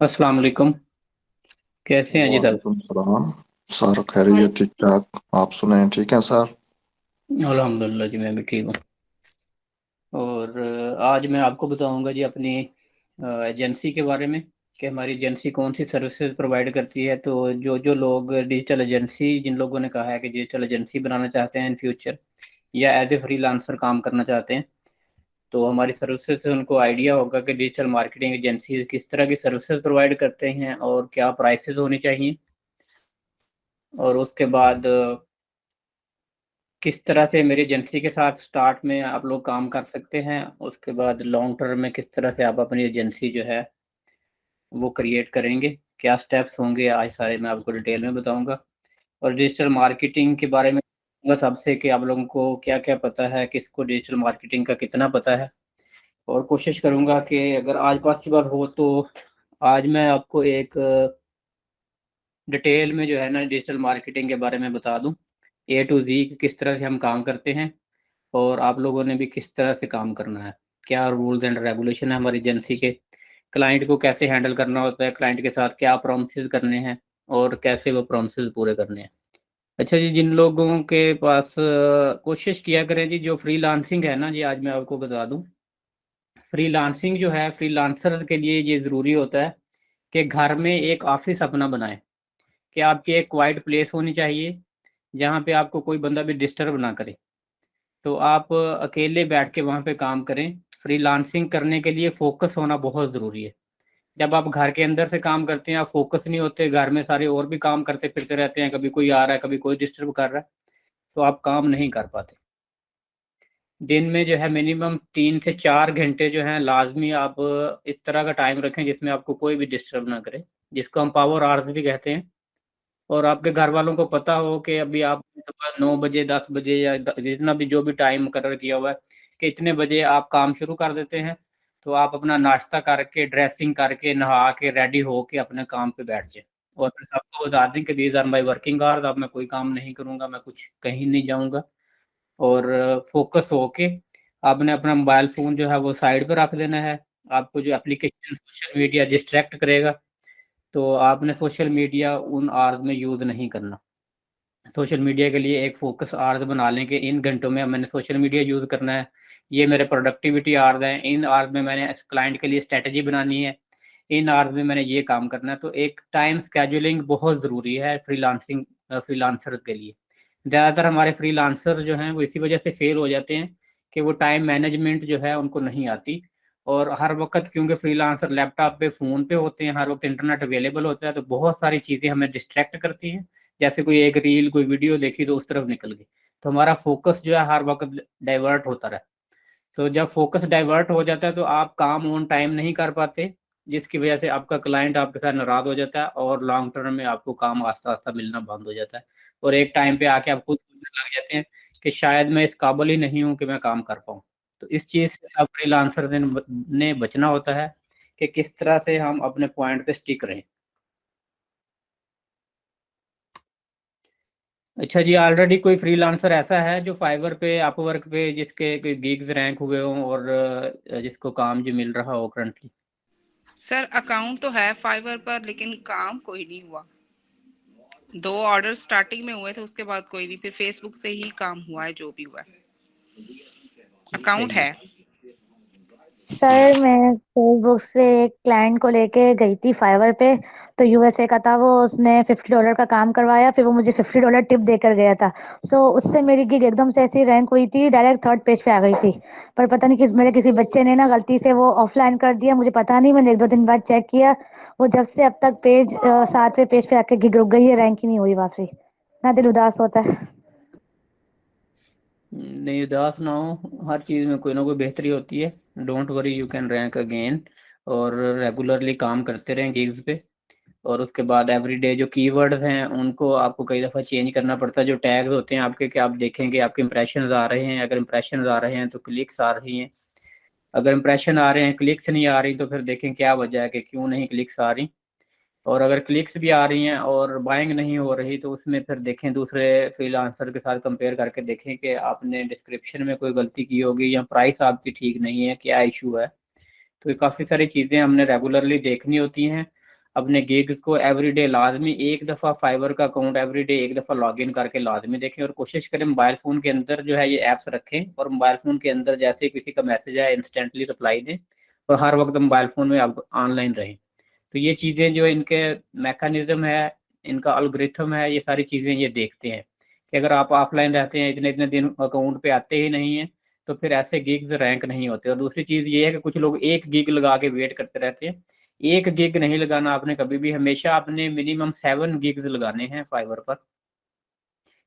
अस्सलाम वालेकुम। कैसे हैं जी सब? वालेकुम सलाम। सर खैरियत ठीक ठाक। आप सुने ठीक है सर? अल्हम्दुलिल्लाह जी, मैं भी ठीक हूँ। और आज मैं आपको बताऊंगा जी अपनी एजेंसी के बारे में कि हमारी एजेंसी कौन सी सर्विसेज प्रोवाइड करती है। तो जो जो लोग डिजिटल एजेंसी, जिन लोगों ने कहा है कि डिजिटल एजेंसी बनाना चाहते हैं इन फ्यूचर, या एज ए फ्रीलांसर काम करना चाहते हैं, तो हमारी सर्विसेज से उनको आइडिया होगा कि डिजिटल मार्केटिंग एजेंसी किस तरह की सर्विसेज प्रोवाइड करते हैं और क्या प्राइसेस होनी चाहिए। और उसके बाद किस तरह से मेरी एजेंसी के साथ स्टार्ट में आप लोग काम कर सकते हैं, उसके बाद लॉन्ग टर्म में किस तरह से आप अपनी एजेंसी जो है वो क्रिएट करेंगे, क्या स्टेप्स होंगे, आज सारे मैं आपको डिटेल में बताऊंगा। और डिजिटल मार्केटिंग के बारे में बताऊंगा सबसे कि आप लोगों को क्या क्या पता है, किसको डिजिटल मार्केटिंग का कितना पता है। और कोशिश करूंगा कि अगर आज पॉसिबल हो तो आज मैं आपको एक डिटेल में जो है ना डिजिटल मार्केटिंग के बारे में बता दूं, ए टू जी किस तरह से हम काम करते हैं और आप लोगों ने भी किस तरह से काम करना है, क्या रूल्स एंड रेगुलेशन है हमारी एजेंसी के, क्लाइंट को कैसे हैंडल करना होता है, क्लाइंट के साथ क्या प्रोमिसेस करने हैं और कैसे वो प्रोमिसेस पूरे करने हैं। अच्छा जी, जिन लोगों के पास कोशिश किया करें जी, जो फ्रीलांसिंग है ना जी, आज मैं आपको बता दूं, फ्रीलांसिंग जो है फ्रीलांसर के लिए ये ज़रूरी होता है कि घर में एक ऑफिस अपना बनाएं, कि आपकी एक क्वाइट प्लेस होनी चाहिए जहाँ पे आपको कोई बंदा भी डिस्टर्ब ना करे। तो आप अकेले बैठ के वहाँ पे काम करें। फ्रीलांसिंग करने के लिए फ़ोकस होना बहुत ज़रूरी है। जब आप घर के अंदर से काम करते हैं, आप फ़ोकस नहीं होते, घर में सारे और भी काम करते फिरते रहते हैं, कभी कोई आ रहा है, कभी कोई डिस्टर्ब कर रहा है, तो आप काम नहीं कर पाते। दिन में जो है मिनिमम 3 से 4 घंटे जो हैं लाज़मी आप इस तरह का टाइम रखें जिसमें आपको कोई भी डिस्टर्ब ना करे, जिसको हम पावर आवर्स भी कहते हैं। और आपके घर वालों को पता हो कि अभी आप सुबह 9 बजे, 10 बजे या जितना भी जो भी टाइम मुकर्रर किया हुआ है कि इतने बजे आप काम शुरू कर देते हैं, तो आप अपना नाश्ता करके, ड्रेसिंग करके, नहा के, रेडी होके अपने काम पे बैठ जाएं। और फिर सबको बता दें कि these are my working hours, अब मैं कोई काम नहीं करूंगा, मैं कुछ कहीं नहीं जाऊंगा। और फोकस होके आपने अपना मोबाइल फ़ोन जो है वो साइड पे रख देना है। आपको जो एप्लीकेशन सोशल मीडिया डिस्ट्रैक्ट करेगा, तो आपने सोशल मीडिया उन आवर्स में यूज़ नहीं करना। सोशल मीडिया के लिए एक फ़ोकस आवर्स बना लें कि इन घंटों में अब मैंने सोशल मीडिया यूज़ करना है, ये मेरे प्रोडक्टिविटी आवर्स हैं, इन आवर्स में मैंने क्लाइंट के लिए स्ट्रैटेजी बनानी है, इन आवर्स में मैंने ये काम करना है। तो एक टाइम शेड्यूलिंग बहुत ज़रूरी है फ्रीलांसर के लिए। ज़्यादातर हमारे फ्रीलांसर जो हैं वो इसी वजह से फेल हो जाते हैं कि वो टाइम मैनेजमेंट जो है उनको नहीं आती। और हर वक्त क्योंकि फ्रीलांसर लैपटॉप पे, फ़ोन पे होते हैं, हर वक्त इंटरनेट अवेलेबल होता है, तो बहुत सारी चीज़ें हमें डिस्ट्रैक्ट करती हैं। जैसे कोई एक रील, कोई वीडियो देखी तो उस तरफ निकल गए, तो हमारा फोकस जो है हर वक्त डाइवर्ट होता रहा। तो जब फोकस डाइवर्ट हो जाता है तो आप काम ऑन टाइम नहीं कर पाते, जिसकी वजह से आपका क्लाइंट आपके साथ नाराज हो जाता है और लॉन्ग टर्म में आपको काम आस्ता आस्ता मिलना बंद हो जाता है। और एक टाइम पे आके आप खुद सोचने लग जाते हैं कि शायद मैं इस काबिल ही नहीं हूँ कि मैं काम कर पाऊँ। तो इस चीज़ से सब फ्रीलांसर ने बचना होता है कि किस तरह से हम अपने पॉइंट पे स्टिक रहें। अच्छा जी, ऑलरेडी कोई फ्रीलांसर ऐसा है जो फाइवर पे, अपवर्क पे, जिसके गिग्स रैंक हुए हों और जिसको काम जो मिल रहा हो करंटली? सर अकाउंट तो है फाइवर पर, लेकिन काम कोई नहीं हुआ। 2 ऑर्डर स्टार्टिंग में हुए थे, उसके बाद कोई नहीं, फिर फेसबुक से ही काम हुआ है जो भी हुआ है। अच्छा अकाउंट जी। है। सर मैं फेसबुक से एक क्लाइंट को लेके गई थी फाइवर पे। तो यूएसए का था वो, उसने $50 का काम करवाया, फिर वो मुझे $50 टिप देकर गया था। सो उससे मेरी गिग एकदम से ऐसी रैंक हुई थी, डायरेक्ट थर्ड पेज पे आ गई थी। पर पता नहीं किस मेरे किसी बच्चे ने ना गलती से वो ऑफलाइन कर दिया, मुझे पता नहीं। मैंने 1-2 दिन बाद चेक किया, वो जब से अब तक पेज 7वें पेज पे आके गिग रुक गई है, रैंक ही नहीं हुई वापसी। ना दिल उदास होता है। नहीं, उदास ना हो, हर चीज़ में कोई ना कोई बेहतरी होती है। Don't worry, you can rank again. और रेगुलरली काम करते रहें गिग्स पे। और उसके बाद एवरीडे जो कीवर्ड्स हैं उनको आपको कई दफ़ा चेंज करना पड़ता है। जो टैग्स होते हैं आपके, कि आप देखेंगे आपके इंप्रेशंस आ रहे हैं, अगर इंप्रेशंस आ रहे हैं तो क्लिक्स आ रही हैं, अगर इंप्रेशन आ रहे हैं क्लिक्स नहीं आ रही तो फिर देखें क्या वजह है कि क्यों नहीं क्लिक्स आ रही। और अगर क्लिक्स भी आ रही हैं और बाइंग नहीं हो रही तो उसमें फिर देखें, दूसरे फ्रीलांसर के साथ कंपेयर करके देखें कि आपने डिस्क्रिप्शन में कोई गलती की होगी या प्राइस आपकी ठीक नहीं है, क्या इशू है। तो ये काफ़ी सारी चीज़ें हमने रेगुलरली देखनी होती हैं। अपने गिग्स को एवरीडे लाजमी एक दफ़ा फाइवर का अकाउंट एवरीडे एक दफ़ा लॉगिन करके लाजमी देखें, और कोशिश करें मोबाइल फ़ोन के अंदर जो है ये ऐप्स रखें, और मोबाइल फ़ोन के अंदर जैसे किसी का मैसेज आए इंस्टेंटली रिप्लाई दें, और हर वक्त मोबाइल फ़ोन में आप ऑनलाइन रहें। तो ये चीज़ें जो इनके मैकेनिज्म है, इनका एल्गोरिथम है, ये सारी चीज़ें ये देखते हैं कि अगर आप ऑफलाइन रहते हैं, इतने इतने दिन अकाउंट पे आते ही नहीं हैं, तो फिर ऐसे गिग्स रैंक नहीं होते। और दूसरी चीज़ ये है कि कुछ लोग एक गिग लगा के वेट करते रहते हैं। एक गिग नहीं लगाना आपने कभी भी, हमेशा आपने मिनिमम 7 गिग्स लगाने हैं फाइवर पर।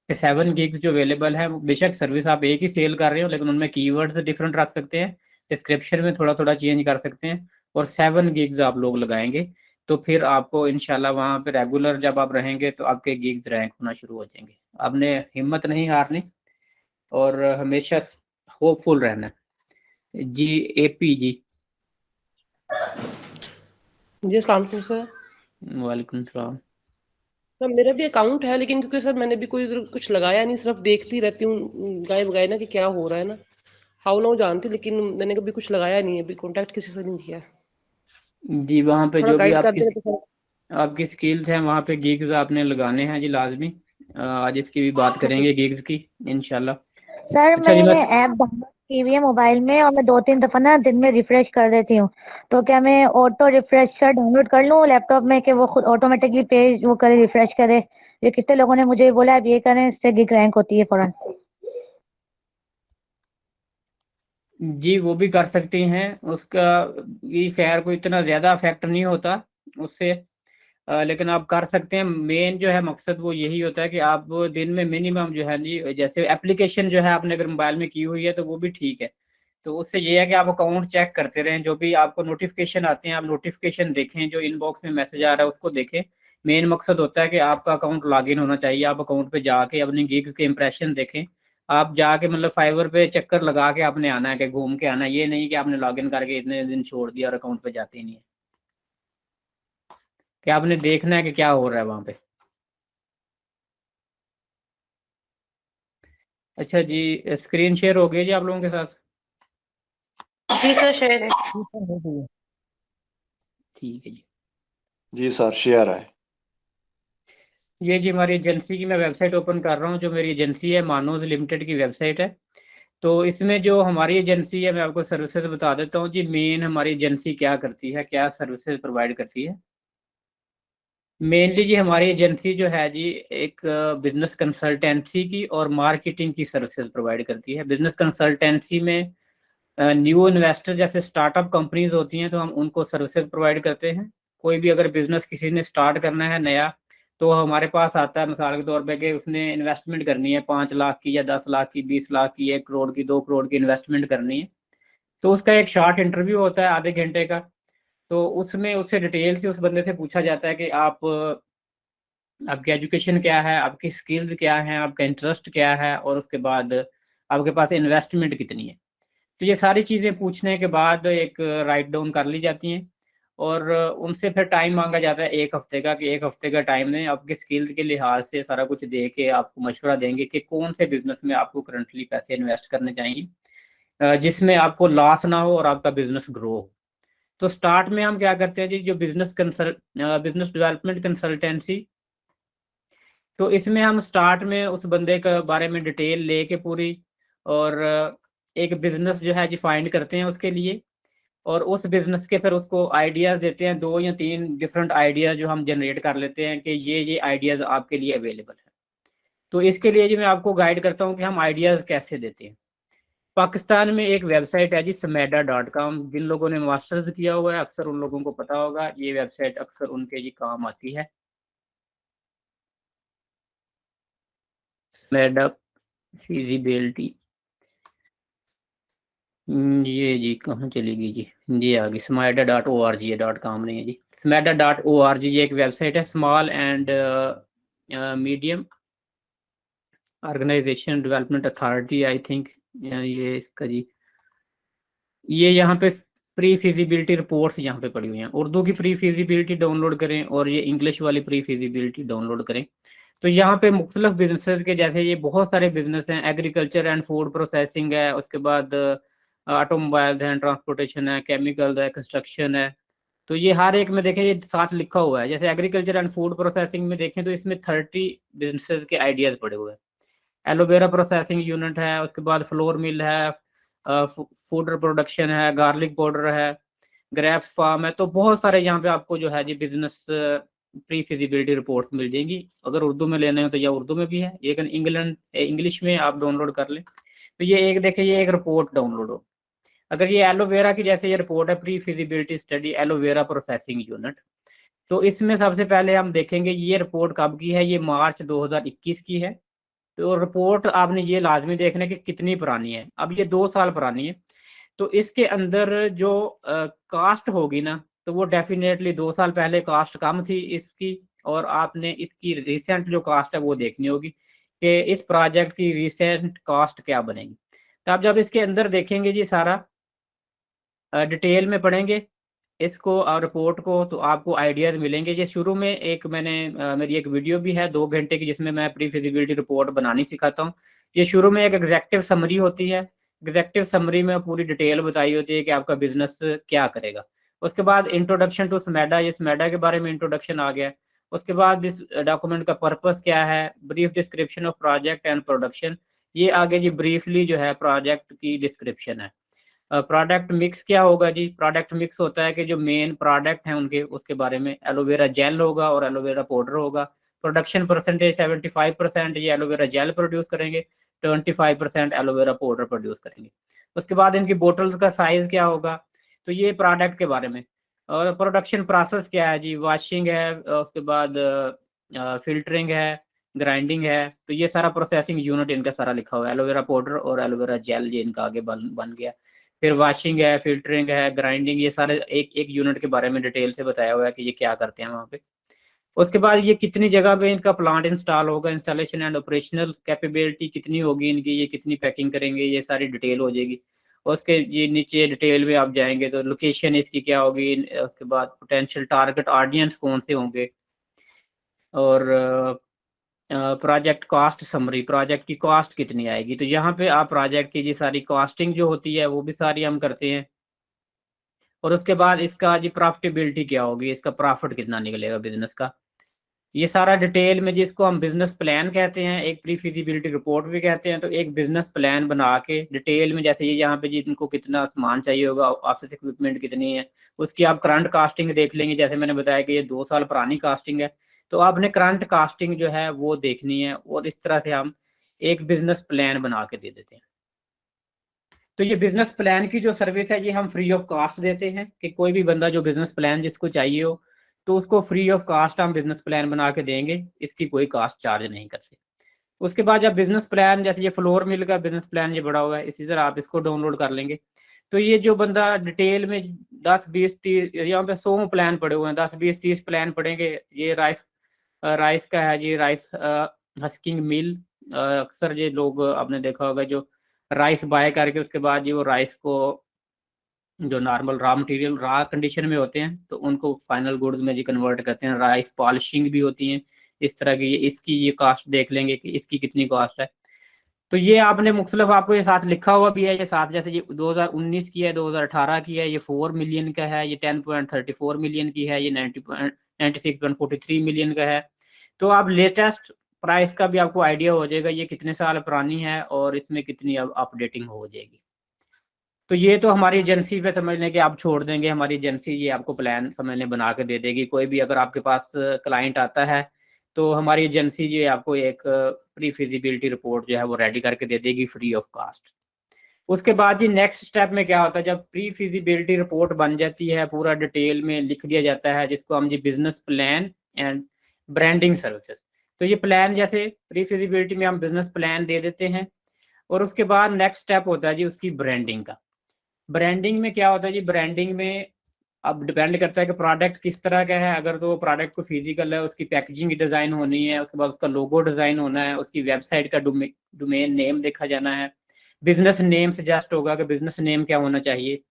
7 गिग्स जो अवेलेबल है, बेशक सर्विस आप एक ही सेल कर रहे हो, लेकिन उनमें कीवर्ड्स डिफरेंट रख सकते हैं, डिस्क्रिप्शन में थोड़ा थोड़ा चेंज कर सकते हैं, और 7 गिग्स आप लोग लगाएंगे, तो फिर आपको इंशाल्लाह वहाँ पे रेगुलर जब आप रहेंगे तो आपके गिग्स रैंक होना शुरू हो जाएंगे। आपने हिम्मत नहीं हारनी और हमेशा होपफुल रहना है। जी एपी जी। जी अस्सलाम वालेकुम सर। वालेकुम सलाम। सर मेरा भी अकाउंट है, लेकिन क्योंकि सर मैंने भी कोई इधर कुछ लगाया नहीं, सिर्फ देखती रहती हूँ गाय बगाए ना कि क्या हो रहा है ना, हाउ नाउ जानती हूँ, लेकिन मैंने कभी कुछ लगाया नहीं है, अभी कॉन्टैक्ट किसी से नहीं किया। जी वहाँ पे थोड़ा जो भी गाइड कर देना तो सर। आपकी स्किल्स हैं वहाँ पे गिग्स आपने लगाने हैं जी लाजमी। आज इसकी भी बात करेंगे गिग्स की इंशाल्लाह। सर अच्छा जी, मैंने बस ऐप डाउनलोड की हुई है मोबाइल में, और मैं 2-3 दफा ना दिन में रिफ्रेश कर देती हूँ, तो क्या मैं ऑटो रिफ्रेशर डाउनलोड कर लूँ लैपटॉप में कि वो खुद ऑटोमेटिकली पेज वो करे, रिफ्रेश करे? ये कितने लोगों ने मुझे बोला अब ये करें, इससे गिग रैंक होती है फौरन। जी वो भी कर सकती हैं उसका। ये खैर कोई इतना ज़्यादा इफेक्ट नहीं होता उससे, लेकिन आप कर सकते हैं। मेन जो है मकसद वो यही होता है कि आप दिन में मिनिमम जो है जी, जैसे एप्लीकेशन जो है आपने अगर मोबाइल में की हुई है तो वो भी ठीक है। तो उससे ये है कि आप अकाउंट चेक करते रहें, जो भी आपको नोटिफिकेशन आते हैं आप नोटिफिकेशन देखें, जो इनबॉक्स में मैसेज आ रहा है उसको देखें। मेन मकसद होता है कि आपका अकाउंट लॉगिन होना चाहिए। आप अकाउंट पे जाके अपनी गिग्स के इंप्रेशन देखें। आप जाके मतलब फाइवर पे चक्कर लगा के आपने आना है, कि घूम के आना है, ये नहीं कि आपने लॉगिन करके इतने दिन छोड़ दिया और अकाउंट पे जाते ही नहीं है। कि आपने देखना है कि क्या हो रहा है वहाँ पे। अच्छा जी, स्क्रीन शेयर हो गई जी आप लोगों के साथ? जी सर शेयर है। ठीक है जी। जी सर शेयर है। ये जी हमारी एजेंसी की मैं वेबसाइट ओपन कर रहा हूँ। जो मेरी एजेंसी है मानोज लिमिटेड की वेबसाइट है। तो इसमें जो हमारी एजेंसी है मैं आपको सर्विसेज बता देता हूँ जी। मेन हमारी एजेंसी क्या करती है, क्या सर्विसेज प्रोवाइड करती है। मेनली जी हमारी एजेंसी जो है जी एक बिजनेस कंसल्टेंसी की और मार्केटिंग की सर्विसेज प्रोवाइड करती है। बिजनेस कंसल्टेंसी में न्यू इन्वेस्टर जैसे स्टार्टअप कंपनीज होती हैं तो हम उनको सर्विसेज प्रोवाइड करते हैं। कोई भी अगर बिजनेस किसी ने स्टार्ट करना है नया, तो हमारे पास आता है मिसाल के तौर पे कि उसने इन्वेस्टमेंट करनी है 5 लाख की या 10 लाख की, 20 लाख की, 1 करोड़ की, 2 करोड़ की इन्वेस्टमेंट करनी है। तो उसका एक शॉर्ट इंटरव्यू होता है आधे घंटे का। तो उसमें उससे डिटेल से उस बंदे से पूछा जाता है कि आपकी एजुकेशन क्या है, आपकी स्किल्स क्या हैं, आपका इंटरेस्ट क्या है, और उसके बाद आपके पास इन्वेस्टमेंट कितनी है। तो ये सारी चीज़ें पूछने के बाद एक राइट डाउन कर ली जाती हैं, और उनसे फिर टाइम मांगा जाता है 1 हफ्ते का, कि 1 हफ्ते का टाइम दें। आपके स्किल्स के लिहाज से सारा कुछ दे के आपको मशवरा देंगे कि कौन से बिजनेस में आपको करंटली पैसे इन्वेस्ट करने चाहिए, जिसमें आपको लॉस ना हो और आपका बिजनेस ग्रो हो। तो स्टार्ट में हम क्या करते हैं जी, जो बिजनेस डेवलपमेंट कंसल्टेंसी, तो इसमें हम स्टार्ट में उस बंदे के बारे में डिटेल लेके पूरी, और एक बिजनेस जो है जी फाइंड करते हैं उसके लिए, और उस बिजनेस के फिर उसको आइडियाज देते हैं। 2 या 3 डिफरेंट आइडियाज जो हम जनरेट कर लेते हैं कि ये आइडियाज आपके लिए अवेलेबल है। तो इसके लिए जी मैं आपको गाइड करता हूँ कि हम आइडियाज कैसे देते हैं। पाकिस्तान में एक वेबसाइट है जी smeda.com। जिन लोगों ने मास्टर्स किया हुआ है अक्सर उन लोगों को पता होगा, ये वेबसाइट अक्सर उनके जी काम आती है। स्मेडा फिजिबिलिटी, ये जी कहाँ चली गई जी, ये आ गई। smeda.org, ये .com नहीं है जी। smeda.org ये एक वेबसाइट है, small and medium organisation development authority I think, ये इसका जी। ये यहाँ पे प्री फिजिबिलिटी रिपोर्ट्स यहाँ पे पड़ी हुई हैं। उर्दू की प्री फिजिबिलिटी डाउनलोड करें और ये इंग्लिश वाली प्री फिजिबिलिटी डाउनलोड करें। तो यहाँ पे मुख्तलिफ बिजनेसेस के, जैसे ये बहुत सारे बिजनेस हैं, एग्रीकल्चर एंड फूड प्रोसेसिंग है, उसके बाद ऑटोमोबाइल्स हैं, ट्रांसपोर्टेशन है, केमिकल है, कंस्ट्रक्शन है। तो ये हर एक में देखें ये साथ लिखा हुआ है। जैसे एग्रीकल्चर एंड फूड प्रोसेसिंग में देखें तो इसमें 30 बिजनेसेस के आइडियाज पड़े हुए हैं। एलोवेरा प्रोसेसिंग यूनिट है, उसके बाद फ्लोर मिल है, फूड प्रोडक्शन है, गार्लिक पाउडर है, ग्रेप्स फार्म है। तो बहुत सारे यहाँ पे आपको जो है जी बिजनेस प्री फिजिबिलिटी रिपोर्ट मिल जाएंगी। अगर उर्दू में लेने हो तो या उर्दू में भी है, लेकिन इंग्लिश में आप डाउनलोड कर लें। तो ये एक देखिए ये एक रिपोर्ट डाउनलोड हो। अगर ये एलोवेरा की जैसे ये रिपोर्ट है pre feasibility study aloe vera processing unit, तो इसमें सबसे पहले हम देखेंगे ये रिपोर्ट कब की है। ये मार्च 2021 की है। तो रिपोर्ट आपने ये लाजमी देखना कि कितनी पुरानी है। अब ये 2 साल पुरानी है, तो इसके अंदर जो कास्ट होगी ना, तो वो डेफिनेटली 2 साल पहले कास्ट कम थी इसकी, और आपने इसकी रिसेंट जो कास्ट है वो देखनी होगी कि इस प्रोजेक्ट की रिसेंट कास्ट क्या बनेगी। तो आप जब इसके अंदर देखेंगे जी सारा डिटेल में पढ़ेंगे इसको और रिपोर्ट को, तो आपको आइडियाज मिलेंगे। ये शुरू में एक मैंने मेरी एक वीडियो भी है 2 घंटे की, जिसमें मैं प्री फिजिबिलिटी रिपोर्ट बनानी सिखाता हूँ। ये शुरू में एक एग्जेक्टिव समरी होती है। एग्जेक्टिव समरी में पूरी डिटेल बताई होती है कि आपका बिजनेस क्या करेगा। उसके बाद इंट्रोडक्शन टू स्मेडा, ये स्मेडा के बारे में इंट्रोडक्शन आ गया। उसके बाद इस डॉक्यूमेंट का पर्पस क्या है, brief description of project and production, ये आगे जी ब्रीफली जो है प्रोजेक्ट की डिस्क्रिप्शन है। प्रोडक्ट मिक्स क्या होगा जी, प्रोडक्ट मिक्स होता है कि जो मेन प्रोडक्ट हैं उनके उसके बारे में, एलोवेरा जेल होगा और एलोवेरा पाउडर होगा। प्रोडक्शन परसेंटेज 75% ये एलोवेरा जेल प्रोड्यूस करेंगे, 25% एलोवेरा पाउडर प्रोड्यूस करेंगे। उसके बाद इनकी बोटल्स का साइज क्या होगा, तो ये प्रोडक्ट के बारे में। और प्रोडक्शन प्रोसेस क्या है जी, वॉशिंग है, उसके बाद फिल्टरिंग है, ग्राइंडिंग है। तो ये सारा प्रोसेसिंग यूनिट इनका सारा लिखा हुआ है, एलोवेरा पाउडर और एलोवेरा जेल ये इनका आगे बन गया। फिर वॉशिंग है, फिल्टरिंग है, ग्राइंडिंग, ये सारे एक एक यूनिट के बारे में डिटेल से बताया हुआ है कि ये क्या करते हैं वहाँ पे। उसके बाद ये कितनी जगह पे इनका प्लांट इंस्टॉल होगा, इंस्टॉलेशन एंड ऑपरेशनल कैपेबिलिटी कितनी होगी इनकी, ये कितनी पैकिंग करेंगे, ये सारी डिटेल हो जाएगी। उसके ये नीचे डिटेल में आप जाएंगे तो लोकेशन इसकी क्या होगी, उसके बाद पोटेंशियल टारगेट ऑडियंस कौन से होंगे, और प्रोजेक्ट कॉस्ट समरी, प्रोजेक्ट की कॉस्ट कितनी आएगी। तो यहाँ पे आप प्रोजेक्ट की जी सारी कॉस्टिंग जो होती है वो भी सारी हम करते हैं। और उसके बाद इसका जी प्रॉफिटेबिलिटी क्या होगी, इसका प्रॉफिट कितना निकलेगा बिजनेस का, ये सारा डिटेल में, जिसको हम बिजनेस प्लान कहते हैं, एक प्री फिजिबिलिटी रिपोर्ट भी कहते हैं। तो एक बिजनेस प्लान बना के डिटेल में, जैसे ये यहाँ पे जी इनको कितना सामान चाहिए होगा, ऑफिस इक्विपमेंट कितनी है, उसकी आप करंट कास्टिंग देख लेंगे। जैसे मैंने बताया कि ये 2 साल पुरानी कास्टिंग है, तो आपने करंट कास्टिंग जो है वो देखनी है, और इस तरह से हम एक बिजनेस प्लान बना के दे देते हैं। तो ये बिजनेस प्लान की जो सर्विस है ये हम फ्री ऑफ कास्ट देते हैं, कि कोई भी बंदा जो बिजनेस प्लान जिसको चाहिए हो तो उसको फ्री ऑफ कास्ट हम बिजनेस प्लान बना के देंगे, इसकी कोई कास्ट चार्ज नहीं करते। उसके बाद जब बिजनेस प्लान, जैसे ये फ्लोर मिल का बिजनेस प्लान ये बड़ा हुआ है, इसी तरह आप इसको डाउनलोड कर लेंगे। तो ये जो बंदा डिटेल में 10 20 30 यहाँ पे 100 प्लान पड़े हुए हैं, 10 20 30 प्लान पड़ेंगे। ये राइस का है जी, राइस हस्किंग मिल। अक्सर ये लोग आपने देखा होगा जो राइस बाय करके उसके बाद ये वो राइस को जो normal raw material raw condition में होते हैं तो उनको फाइनल गुड्स में जी कन्वर्ट करते हैं। राइस पॉलिशिंग भी होती है इस तरह की। इसकी ये कास्ट देख लेंगे कि इसकी कितनी कास्ट है। तो ये आपने मुख्तलिफ आपको ये साथ लिखा हुआ भी है, ये साथ जैसे ये 2019 की है, 2018 की है, ये 4 मिलियन का है, ये 10.34 मिलियन की है, ये 96.43 मिलियन का है। तो आप लेटेस्ट प्राइस का भी आपको आइडिया हो जाएगा ये कितने साल पुरानी है और इसमें कितनी अब अपडेटिंग हो जाएगी। तो ये तो हमारी एजेंसी पे समझने के आप छोड़ देंगे, हमारी एजेंसी ये आपको प्लान समझने बना के दे देगी। कोई भी अगर आपके पास क्लाइंट आता है तो हमारी एजेंसी जो है आपको एक प्री फिजिबिलिटी रिपोर्ट जो है वो रेडी करके दे देगी फ्री ऑफ कास्ट। उसके बाद जी नेक्स्ट स्टेप में क्या होता है, जब प्री फिजिबिलिटी रिपोर्ट बन जाती है, पूरा डिटेल में लिख दिया जाता है, जिसको हम जी business plan and branding services. तो ये प्लान जैसे प्री फिजिबिलिटी में हम बिजनेस प्लान दे देते हैं, और उसके बाद नेक्स्ट स्टेप होता है जी उसकी ब्रांडिंग का। ब्रांडिंग में क्या होता है जी, ब्रांडिंग में अब डिपेंड करता है कि प्रोडक्ट किस तरह का है। अगर तो प्रोडक्ट को फिजिकल है, उसकी पैकेजिंग डिज़ाइन होनी है, उसके बाद उसका लोगो डिज़ाइन होना है, उसकी वेबसाइट का डोमेन नेम देखा जाना है, बिजनेस नेम सजेस्ट होगा कि बिजनेस नेम क्या होना चाहिए।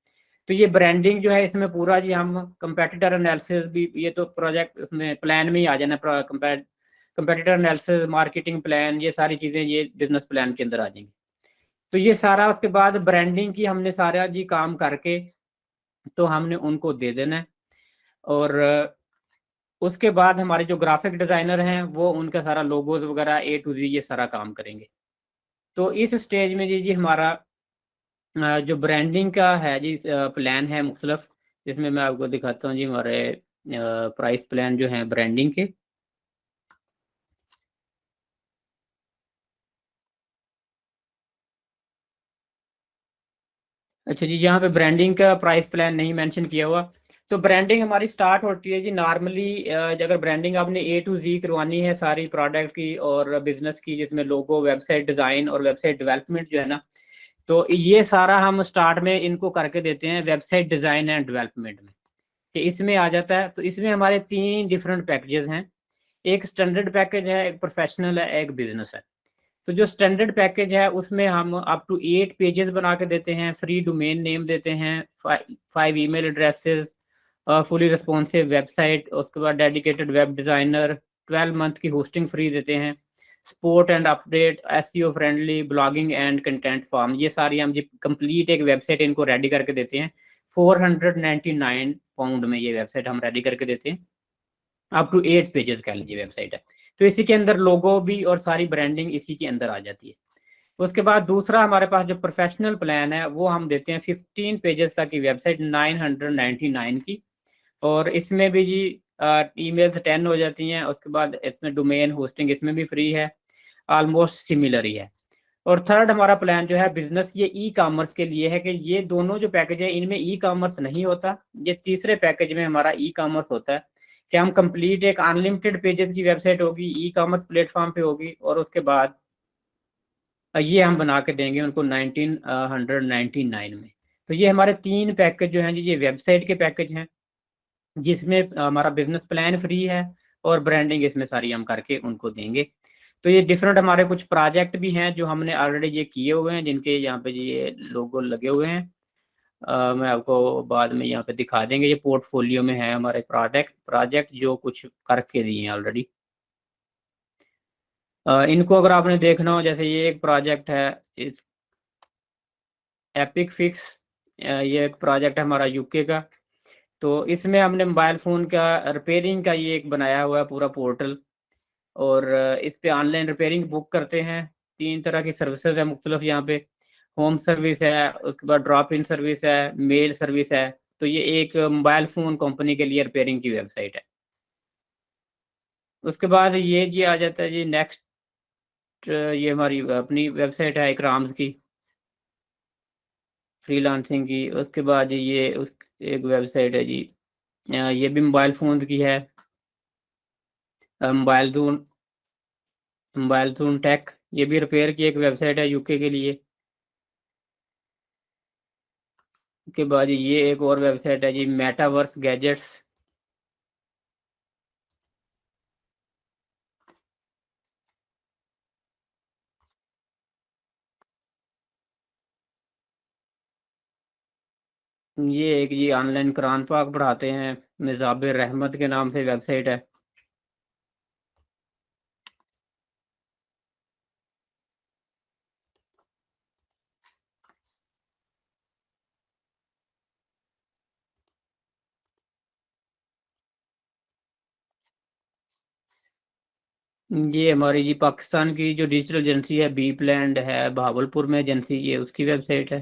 तो ये ब्रांडिंग जो है इसमें पूरा जी हम कंपेटिटर एनालिसिस भी, ये तो प्रोजेक्ट उसमें प्लान में ही आ जाना, कंपेटिटर एनालिसिस, मार्केटिंग प्लान, ये सारी चीज़ें ये बिजनेस प्लान के अंदर आ जाएंगी। तो ये सारा उसके बाद ब्रांडिंग की हमने सारा जी काम करके तो हमने उनको दे देना है। और उसके बाद हमारे जो ग्राफिक डिज़ाइनर हैं वो उनका सारा लोगोज वगैरह A to Z ये सारा काम करेंगे। तो इस स्टेज में जी हमारा जो ब्रांडिंग का है जी प्लान है मुख्तलफ, जिसमें मैं आपको दिखाता हूँ जी हमारे प्राइस प्लान जो हैं ब्रांडिंग के। अच्छा जी, यहाँ पे ब्रांडिंग का प्राइस प्लान नहीं मेंशन किया हुआ। तो ब्रांडिंग हमारी स्टार्ट होती है जी नॉर्मली, अगर ब्रांडिंग आपने A to Z करवानी है सारी प्रोडक्ट की और बिजनेस की, जिसमें लोगो, वेबसाइट डिज़ाइन और वेबसाइट डेवलपमेंट जो है ना, तो ये सारा हम स्टार्ट में इनको करके देते हैं वेबसाइट डिज़ाइन एंड डेवलपमेंट में, कि इसमें आ जाता है। तो इसमें हमारे 3 डिफरेंट पैकेजेस हैं, एक स्टैंडर्ड पैकेज है, एक प्रोफेशनल है, एक बिजनेस है। तो जो स्टैंडर्ड पैकेज है उसमें हम अप टू 8 पेजेस बना के देते हैं, फ्री डोमेन नेम देते हैं, 5 email addresses, fully responsive website, उसके बाद डेडिकेटेड वेब डिज़ाइनर, 12 मंथ की होस्टिंग फ्री देते हैं, support and update, SEO friendly, blogging and content form, ये सारी हम जी कंप्लीट एक वेबसाइट इनको रेडी करके देते हैं। 499 पाउंड में ये वेबसाइट हम रेडी करके देते हैं, अप टू 8 पेजेस कह लीजिए वेबसाइट है। तो इसी के अंदर लोगो भी और सारी ब्रांडिंग इसी के अंदर आ जाती है। उसके बाद दूसरा हमारे पास जो प्रोफेशनल प्लान है वो हम देते हैं 15 पेजेस तक की वेबसाइट 999 की, और इसमें भी जी ईमेल्स 10 हो जाती हैं। उसके बाद इसमें डोमेन होस्टिंग इसमें भी फ्री है, ऑलमोस्ट सिमिलर ही है। और थर्ड हमारा प्लान जो है बिजनेस, ये ई कॉमर्स के लिए है, कि ये दोनों जो पैकेज है इनमें ई कॉमर्स नहीं होता। ये तीसरे पैकेज में हमारा ई कॉमर्स होता है, कि हम कंप्लीट एक अनलिमिटेड पेजेस की वेबसाइट होगी, ई कॉमर्स प्लेटफॉर्म पे होगी, और उसके बाद ये हम बना के देंगे उनको 1999 में। तो ये हमारे 3 पैकेज जो हैं जी, ये वेबसाइट के पैकेज हैं, जिसमें हमारा बिजनेस प्लान फ्री है और ब्रांडिंग इसमें सारी हम करके उनको देंगे। तो ये डिफरेंट हमारे कुछ प्रोजेक्ट भी हैं जो हमने ऑलरेडी ये किए हुए हैं, जिनके यहाँ पे ये लोगो लगे हुए हैं। मैं आपको बाद में यहाँ पे दिखा देंगे, ये पोर्टफोलियो में है हमारे प्रोजेक्ट जो कुछ करके दिए हैं ऑलरेडी। इनको अगर आपने देखना हो, जैसे ये एक प्रोजेक्ट है इस एपिक फिक्स, ये एक प्रोजेक्ट है हमारा यूके का। तो इसमें हमने मोबाइल फ़ोन का रिपेयरिंग का ये एक बनाया हुआ है पूरा पोर्टल, और इस पे ऑनलाइन रिपेयरिंग बुक करते हैं। 3 तरह की सर्विसेज है मुख्तलिफ यहाँ पे, होम सर्विस है, उसके बाद ड्रॉप इन सर्विस है, मेल सर्विस है। तो ये एक मोबाइल फ़ोन कंपनी के लिए रिपेयरिंग की वेबसाइट है। उसके बाद ये जी आ जाता है जी नेक्स्ट, ये हमारी अपनी वेबसाइट है इकराम्स की, फ्रीलांसिंग की। उसके बाद ये उस एक वेबसाइट है जी, ये भी मोबाइल फ़ोन की है, मोबाइल ज़ून टेक, ये भी रिपेयर की एक वेबसाइट है यूके के लिए। उसके बाद ये एक और वेबसाइट है जी मेटावर्स गैजेट्स, ये एक जी ऑनलाइन कुरान पाक पढ़ाते हैं, मिज़ाबिर रहमत के नाम से वेबसाइट है। ये हमारी जी पाकिस्तान की जो डिजिटल एजेंसी है, बी प्लैंड है बहावलपुर में एजेंसी, ये उसकी वेबसाइट है।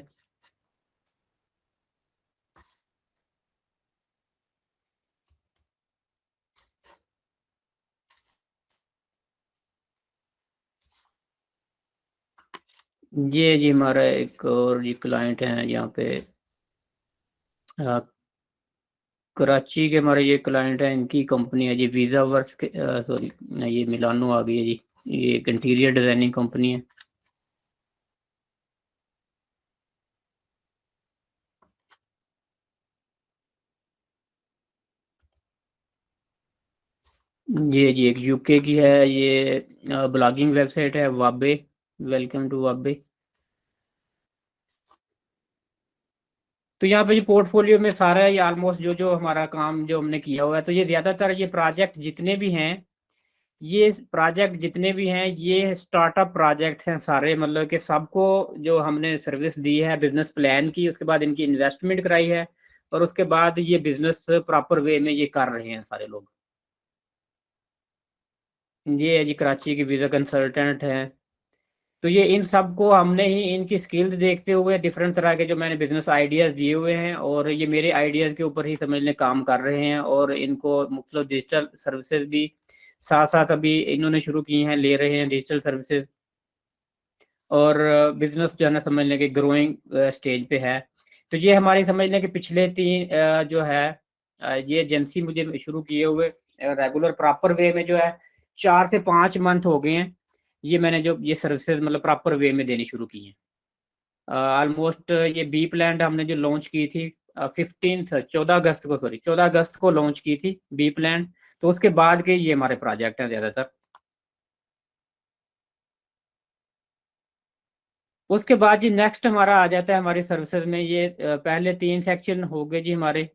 ये जी हमारा एक और जी क्लाइंट है यहाँ पे, कराची के हमारे ये क्लाइंट है, इनकी कंपनी है जी वीज़ा वर्क्स के, सॉरी ये मिलानो आ गई है जी, ये एक इंटीरियर डिज़ाइनिंग कंपनी है। ये जी एक यूके की है, ये ब्लॉगिंग वेबसाइट है वाबे, वेलकम टू वाबे। तो यहाँ पे जो पोर्टफोलियो में सारा ये ऑलमोस्ट जो जो हमारा काम जो हमने किया हुआ है, तो ये ज़्यादातर ये प्रोजेक्ट जितने भी हैं, ये स्टार्टअप प्रोजेक्ट्स हैं सारे, मतलब कि सबको जो हमने सर्विस दी है बिजनेस प्लान की, उसके बाद इनकी इन्वेस्टमेंट कराई है, और उसके बाद ये बिजनेस प्रॉपर वे में ये कर रहे हैं सारे लोग। ये है जी कराची की वीज़ा कंसल्टेंट हैं। तो ये इन सब को हमने ही इनकी स्किल्स देखते हुए डिफरेंट तरह के जो मैंने बिजनेस आइडियाज़ दिए हुए हैं और ये मेरे आइडियाज़ के ऊपर ही समझ लें काम कर रहे हैं और इनको मुख्तलिफ डिजिटल सर्विसेज भी साथ साथ अभी इन्होंने शुरू की हैं, ले रहे हैं डिजिटल सर्विसेज। और बिजनेस जो है ना समझ लें कि ग्रोइंग स्टेज पे है। तो ये हमारी समझ लें कि पिछले 3 जो है ये एजेंसी मुझे शुरू किए हुए रेगुलर प्रॉपर वे में जो है 4 से 5 मंथ हो गए हैं। ये मैंने जो ये सर्विसेज मतलब प्रॉपर वे में देनी शुरू की हैं। ऑलमोस्ट ये बी प्लान हमने जो लॉन्च की थी 14 अगस्त को लॉन्च की थी बी प्लान। तो उसके बाद के ये हमारे प्रोजेक्ट हैं ज़्यादातर। उसके बाद जी नेक्स्ट हमारा आ जाता है हमारी सर्विसेज में ये पहले 3 सेक्शन हो गए जी हमारे,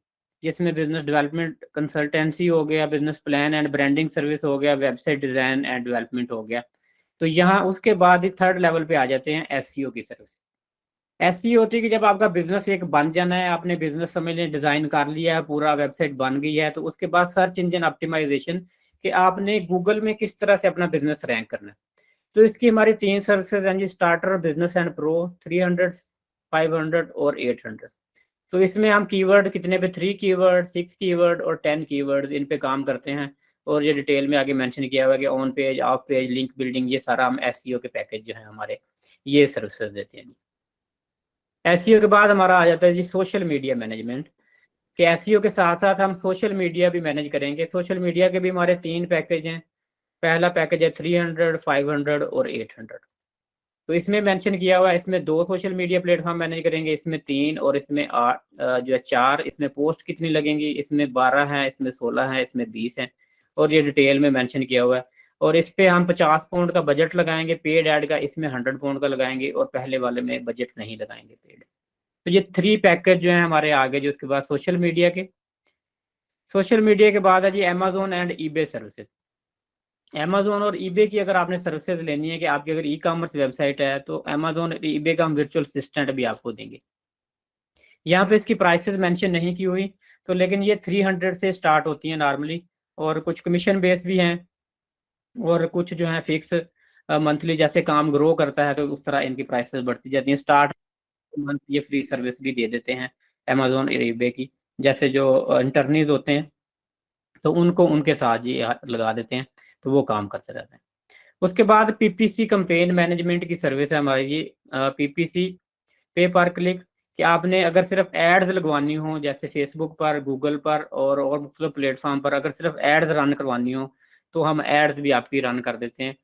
जिसमें बिजनेस डेवलपमेंट कंसल्टेंसी हो गया, business plan and branding service हो गया, वेबसाइट डिज़ाइन एंड डेवलपमेंट हो गया। तो यहाँ उसके बाद ही थर्ड लेवल पे आ जाते हैं एसईओ की सर्विस। एसईओ होती है कि जब आपका बिजनेस एक बन जाना है, आपने बिजनेस समझ लें डिज़ाइन कर लिया है, पूरा वेबसाइट बन गई है, तो उसके बाद सर्च इंजन ऑप्टिमाइजेशन कि आपने गूगल में किस तरह से अपना बिजनेस रैंक करना है। तो इसकी हमारी 3 सर्विसेज हैं जी, स्टार्टर, बिजनेस एंड प्रो, 300, 500 और 800। तो इसमें हम कीवर्ड कितने पे 3 कीवर्ड, 6 कीवर्ड और 10 कीवर्ड इन पे काम करते हैं। और ये डिटेल में आगे मेंशन किया हुआ है कि on page, of page, link building, ये सारा हम एसईओ के पैकेज जो है हमारे ये सर्विसेज देते हैं। एसईओ के बाद हमारा आ जाता है जी सोशल मीडिया मैनेजमेंट, कि एसईओ के साथ साथ हम सोशल मीडिया भी मैनेज करेंगे। सोशल मीडिया के भी हमारे 3 पैकेज हैं। पहला पैकेज है 300, 500 और 800। तो इसमें मेंशन किया हुआ है, इसमें 2 सोशल मीडिया प्लेटफॉर्म मैनेज करेंगे, इसमें 3 और इसमें 8 जो है 4। इसमें पोस्ट कितनी लगेंगी, इसमें 12 है, इसमें 16 है, इसमें 20 है और ये डिटेल में मेंशन किया हुआ है। और इस पे हम 50 पाउंड का बजट लगाएंगे पेड ऐड का, इसमें 100 पाउंड का लगाएंगे और पहले वाले में बजट नहीं लगाएंगे पेड। तो ये 3 पैकेज जो है हमारे आगे जो उसके बाद सोशल मीडिया के बाद है जी Amazon and eBay services. Amazon और ईबे की अगर आपने सर्विसेज लेनी है कि आपकी अगर ई कॉमर्स वेबसाइट है तो अमेजोन और ईबे का हम वर्चुअल असिस्टेंट भी आपको देंगे। यहाँ पे इसकी प्राइसेस मेंशन नहीं की हुई, तो लेकिन ये 300 से स्टार्ट होती हैं नॉर्मली और कुछ कमीशन बेस भी हैं और कुछ जो है फिक्स मंथली जैसे काम ग्रो करता है तो उस तरह इनकी प्राइसेस बढ़ती जाती हैं। स्टार्ट मंथ ये फ्री सर्विस भी दे देते हैं अमेजोन और ईबे की, जैसे जो इंटर्नीज होते हैं तो उनको उनके साथ ये लगा देते हैं तो वो काम करते रहते हैं। उसके बाद पीपीसी कैंपेन मैनेजमेंट की सर्विस है हमारी जी, पीपीसी पे पर क्लिक, कि आपने अगर सिर्फ एड्स लगवानी हो जैसे फेसबुक पर, गूगल पर और मुख्तलिफ प्लेटफॉर्म पर अगर सिर्फ एड्स रन करवानी हो तो हम एड्स भी आपकी रन कर देते हैं।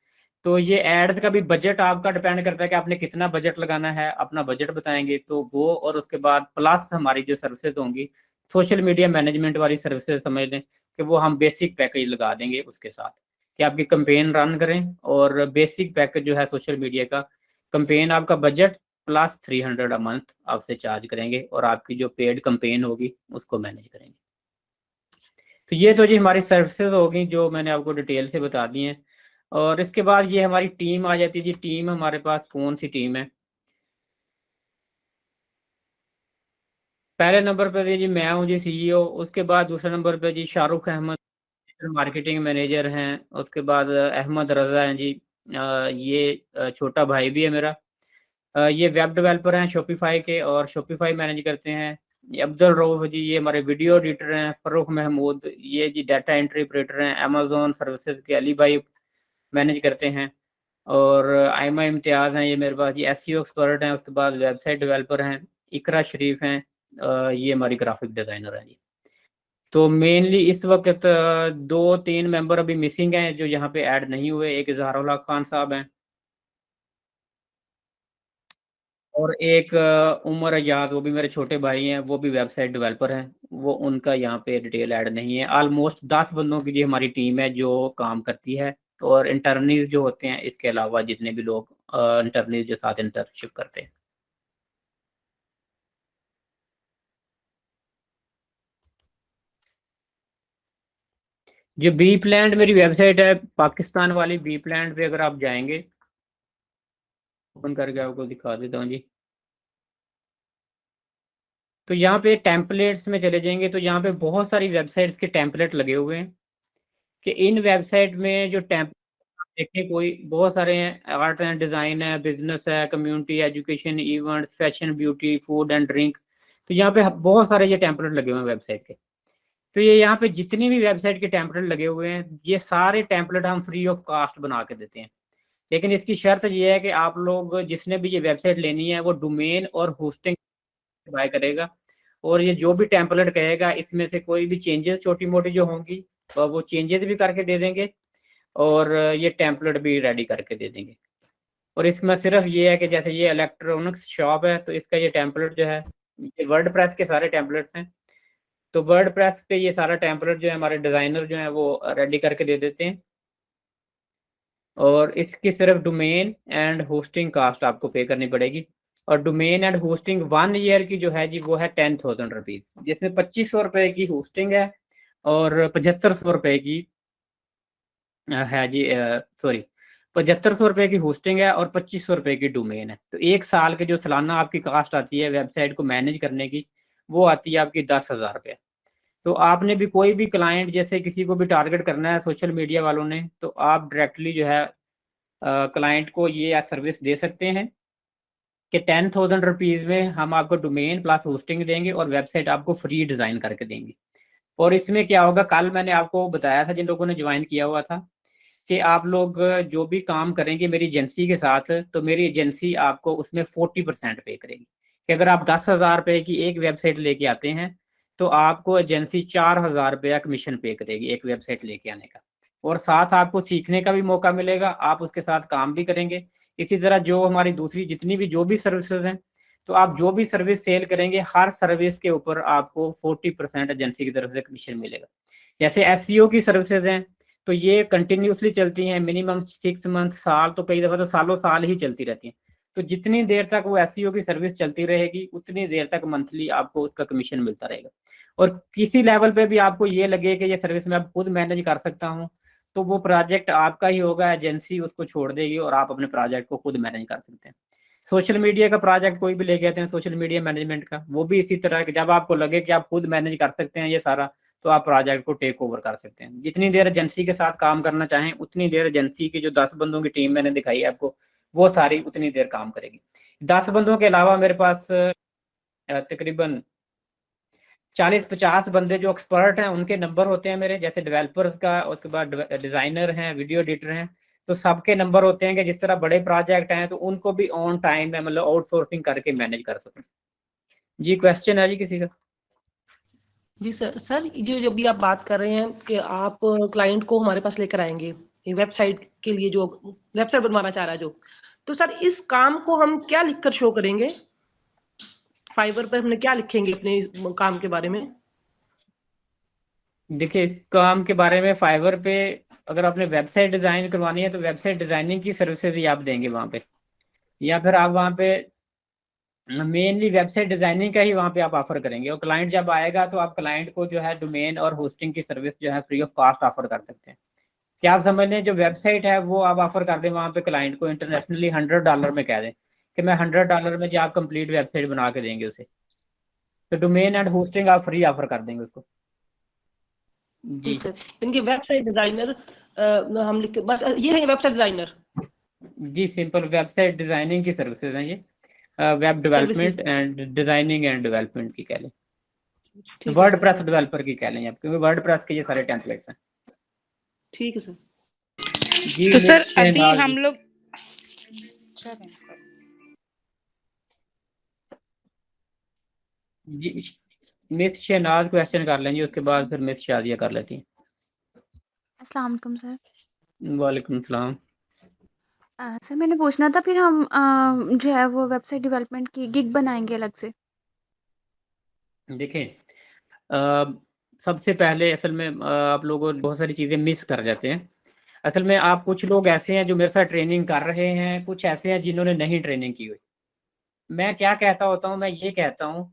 तो ये एड्स का भी बजट आपका डिपेंड करता है कि आपने कितना बजट लगाना है, अपना बजट बताएंगे तो वो, और उसके बाद प्लस हमारी जो सर्विसेज होंगी सोशल मीडिया मैनेजमेंट वाली सर्विसेज समझ लें कि वो हम बेसिक पैकेज लगा देंगे उसके साथ कि आपकी कंपेन रन करें और बेसिक पैकेज जो है सोशल मीडिया का कंपेन आपका बजट प्लस 300 अ मंथ आपसे चार्ज करेंगे और आपकी जो पेड कंपेन होगी उसको मैनेज करेंगे। तो ये तो जी हमारी सर्विसेज होगी जो मैंने आपको डिटेल से बता दी हैं। और इसके बाद ये हमारी टीम आ जाती है जी। टीम हमारे पास कौन सी टीम है, पहले नंबर पे जी मैं हूँ जी सीईओ। उसके बाद दूसरे नंबर पे जी शाहरुख अहमद मार्केटिंग मैनेजर हैं। उसके बाद अहमद रजा हैं जी, ये छोटा भाई भी है मेरा। ये वेब डेवलपर हैं शॉपिफाई के और शॉपिफाई मैनेज करते हैं। ये अब्दुल रऊफ जी, ये हमारे वीडियो एडिटर हैं। फरूख महमूद, ये जी डाटा एंट्री ऑपरेटर हैं। अमेजोन सर्विसेज के अली भाई मैनेज करते हैं। और आयमा इम्तियाज़ हैं, ये मेरे पास ये एसईओ एक्सपर्ट हैं। उसके बाद वेबसाइट डेवलपर हैं। इकरा शरीफ हैं, ये हमारी ग्राफिक डिज़ाइनर हैं जी। तो मेनली इस वक्त 2-3 मेंबर अभी मिसिंग हैं जो यहाँ पे ऐड नहीं हुए। एक इजहारुल हक खान साहब हैं और एक उमर अजाज, वो भी मेरे छोटे भाई हैं, वो भी वेबसाइट डेवलपर हैं। वो उनका यहाँ पे डिटेल ऐड नहीं है। ऑलमोस्ट 10 बंदों की जी हमारी टीम है जो काम करती है। और इंटर्नीज जो होते हैं इसके अलावा जितने भी लोग इंटर्नीज जो साथ इंटर्नशिप करते हैं। जो बी प्लान मेरी वेबसाइट है पाकिस्तान वाली, बी प्लान पे अगर आप जाएंगे, ओपन करके आपको दिखा देता हूँ जी। तो यहाँ पे टेम्पलेट्स में चले जाएंगे तो यहाँ पे बहुत सारी वेबसाइट्स के टेम्पलेट लगे हुए हैं कि इन वेबसाइट में जो टेम्पलेट देखिए कोई बहुत सारे हैं, आर्ट एंड डिज़ाइन है, बिजनेस है, community, education, events, fashion, beauty, food and drink. तो यहाँ पे बहुत सारे ये टेम्पलेट लगे हुए हैं वेबसाइट के। तो ये यहाँ पे जितनी भी वेबसाइट के टेम्पलेट लगे हुए हैं ये सारे टेम्पलेट हम फ्री ऑफ कास्ट बना के देते हैं। लेकिन इसकी शर्त ये है कि आप लोग जिसने भी ये वेबसाइट लेनी है वो डोमेन और होस्टिंग बाय करेगा, और ये जो भी टेम्पलेट कहेगा इसमें से कोई भी चेंजेस छोटी मोटी जो होंगी तो वो चेंजेस भी करके दे देंगे, और ये टेम्पलेट भी रेडी करके दे देंगे। और इसमें सिर्फ ये है कि जैसे ये इलेक्ट्रॉनिक्स शॉप है तो इसका ये टेम्पलेट जो है ये वर्डप्रेस के सारे टेम्पलेट्स हैं, तो वर्डप्रेस पे ये सारा टेम्पलेट जो है हमारे डिज़ाइनर जो है वो रेडी करके दे देते हैं, और इसकी सिर्फ डोमेन एंड होस्टिंग कास्ट आपको पे करनी पड़ेगी। और डोमेन एंड होस्टिंग 1 ईयर की जो है जी वो है 10,000 रुपीज़, जिसमें 2500 रुपये की होस्टिंग है और 7500 रुपये की है जी, सॉरी 7500 रुपये की होस्टिंग है और 2500 रुपये की डोमेन है। तो 1 साल के जो सालाना आपकी कास्ट आती है वेबसाइट को मैनेज करने की वो आती है आपकी 10,000 रुपये। तो आपने भी कोई भी क्लाइंट जैसे किसी को भी टारगेट करना है सोशल मीडिया वालों ने, तो आप डायरेक्टली जो है क्लाइंट को ये सर्विस दे सकते हैं कि 10,000 रुपीज़ में हम आपको डोमेन प्लस होस्टिंग देंगे और वेबसाइट आपको फ्री डिज़ाइन करके देंगे। और इसमें क्या होगा, कल मैंने आपको बताया था जिन लोगों ने ज्वाइन किया हुआ था कि आप लोग जो भी काम करेंगे मेरी एजेंसी के साथ, तो मेरी एजेंसी आपको उसमें 40% पे करेगी कि अगर आप 10,000 रुपये की एक वेबसाइट लेके आते हैं तो आपको एजेंसी 4,000 रुपया कमीशन पे करेगी एक वेबसाइट लेके आने का, और साथ आपको सीखने का भी मौका मिलेगा, आप उसके साथ काम भी करेंगे। इसी तरह जो हमारी दूसरी जितनी भी जो भी सर्विसेज हैं, तो आप जो भी सर्विस सेल करेंगे हर सर्विस के ऊपर आपको 40% एजेंसी की तरफ से कमीशन मिलेगा। जैसे एसईओ की सर्विसेज हैं तो ये कंटिन्यूसली चलती हैं, मिनिमम 6 मंथ, साल, तो कई दफ़ा तो सालों साल ही चलती रहती हैं। तो जितनी देर तक वो एसईओ की सर्विस चलती रहेगी उतनी देर तक मंथली आपको उसका कमीशन मिलता रहेगा। और किसी लेवल पे भी आपको ये लगे कि ये सर्विस मैं अब खुद मैनेज कर सकता हूँ तो वो प्रोजेक्ट आपका ही होगा, एजेंसी उसको छोड़ देगी और आप अपने प्रोजेक्ट को खुद मैनेज कर सकते हैं। सोशल मीडिया का प्रोजेक्ट कोई भी लेके आते हैं सोशल मीडिया मैनेजमेंट का, वो भी इसी तरह कि जब आपको लगे कि आप खुद मैनेज कर सकते हैं ये सारा, तो आप प्रोजेक्ट को टेक ओवर कर सकते हैं। जितनी देर एजेंसी के साथ काम करना चाहें उतनी देर एजेंसी की जो 10 बंदों की टीम मैंने दिखाई है आपको वो सारी उतनी देर काम करेगी। 10 बंदों के अलावा मेरे पास तकरीबन 40-50 बंदे जो एक्सपर्ट हैं उनके नंबर होते हैं मेरे, जैसे डेवलपर्स का, उसके बाद डिज़ाइनर हैं, वीडियो एडिटर हैं, तो सबके नंबर होते हैं कि जिस तरह बड़े प्रोजेक्ट हैं तो उनको भी ऑन टाइम में मतलब आउटसोर्सिंग करके मैनेज कर सकें। जी क्वेश्चन है जी किसी का? जी सर ये जो भी आप बात कर रहे हैं कि आप क्लाइंट को हमारे पास लेकर आएंगे वेबसाइट के लिए, जो वेबसाइट बनवाना चाह रहा है जो, तो सर इस काम को हम क्या लिखकर शो करेंगे फाइवर पर, हमने क्या लिखेंगे अपने इस काम के बारे में? देखिए इस काम के बारे में फाइवर पे अगर आपने वेबसाइट डिज़ाइन करवानी है तो वेबसाइट डिज़ाइनिंग की सर्विसेज ही आप देंगे वहाँ पे, या फिर आप वहाँ पे मेनली वेबसाइट डिज़ाइनिंग का ही वहाँ पे आप ऑफर करेंगे, और क्लाइंट जब आएगा तो आप क्लाइंट को जो है डोमेन और होस्टिंग की सर्विस जो है फ्री ऑफ कॉस्ट ऑफर कर सकते हैं। क्या आप समझ लें जो वेबसाइट है वो आप ऑफर कर दें वहाँ पे क्लाइंट को इंटरनेशनली $100 में कह दें कि मैं $100 में जो आप कंप्लीट वेबसाइट बना के देंगे उसे, तो डोमेन एंड होस्टिंग आप फ्री ऑफर कर देंगे उसको। जी सर इनकी वेबसाइट डिजाइनर हम लिख बस ये है वेबसाइट डिजाइनर? जी सिंपल वेबसाइट डिजाइनिंग की सर्विसेज हैं ये, web development and designing and development की कह लें, वर्डप्रेस डेवलपर की कह लें आप, क्योंकि वर्डप्रेस के ये सारे टेम्पलेट्स हैं। ठीक है सर। जी तो सर अभी हम लोग जी मिस शहनाज क्वेश्चन कर लेंगे, उसके बाद फिर मिस शादिया कर लेती हैं। अस्सलाम वालेकुम सर। वालेकुम सलाम। सर मैंने पूछना था फिर हम जो है वो वेबसाइट डेवलपमेंट की गिग बनाएंगे अलग से? देखें सबसे पहले असल में आप लोगों बहुत सारी चीज़ें मिस कर जाते हैं। असल में आप कुछ लोग ऐसे हैं जो मेरे साथ ट्रेनिंग कर रहे हैं, कुछ ऐसे हैं जिन्होंने नहीं ट्रेनिंग की हुई। मैं क्या कहता होता हूँ, मैं ये कहता हूँ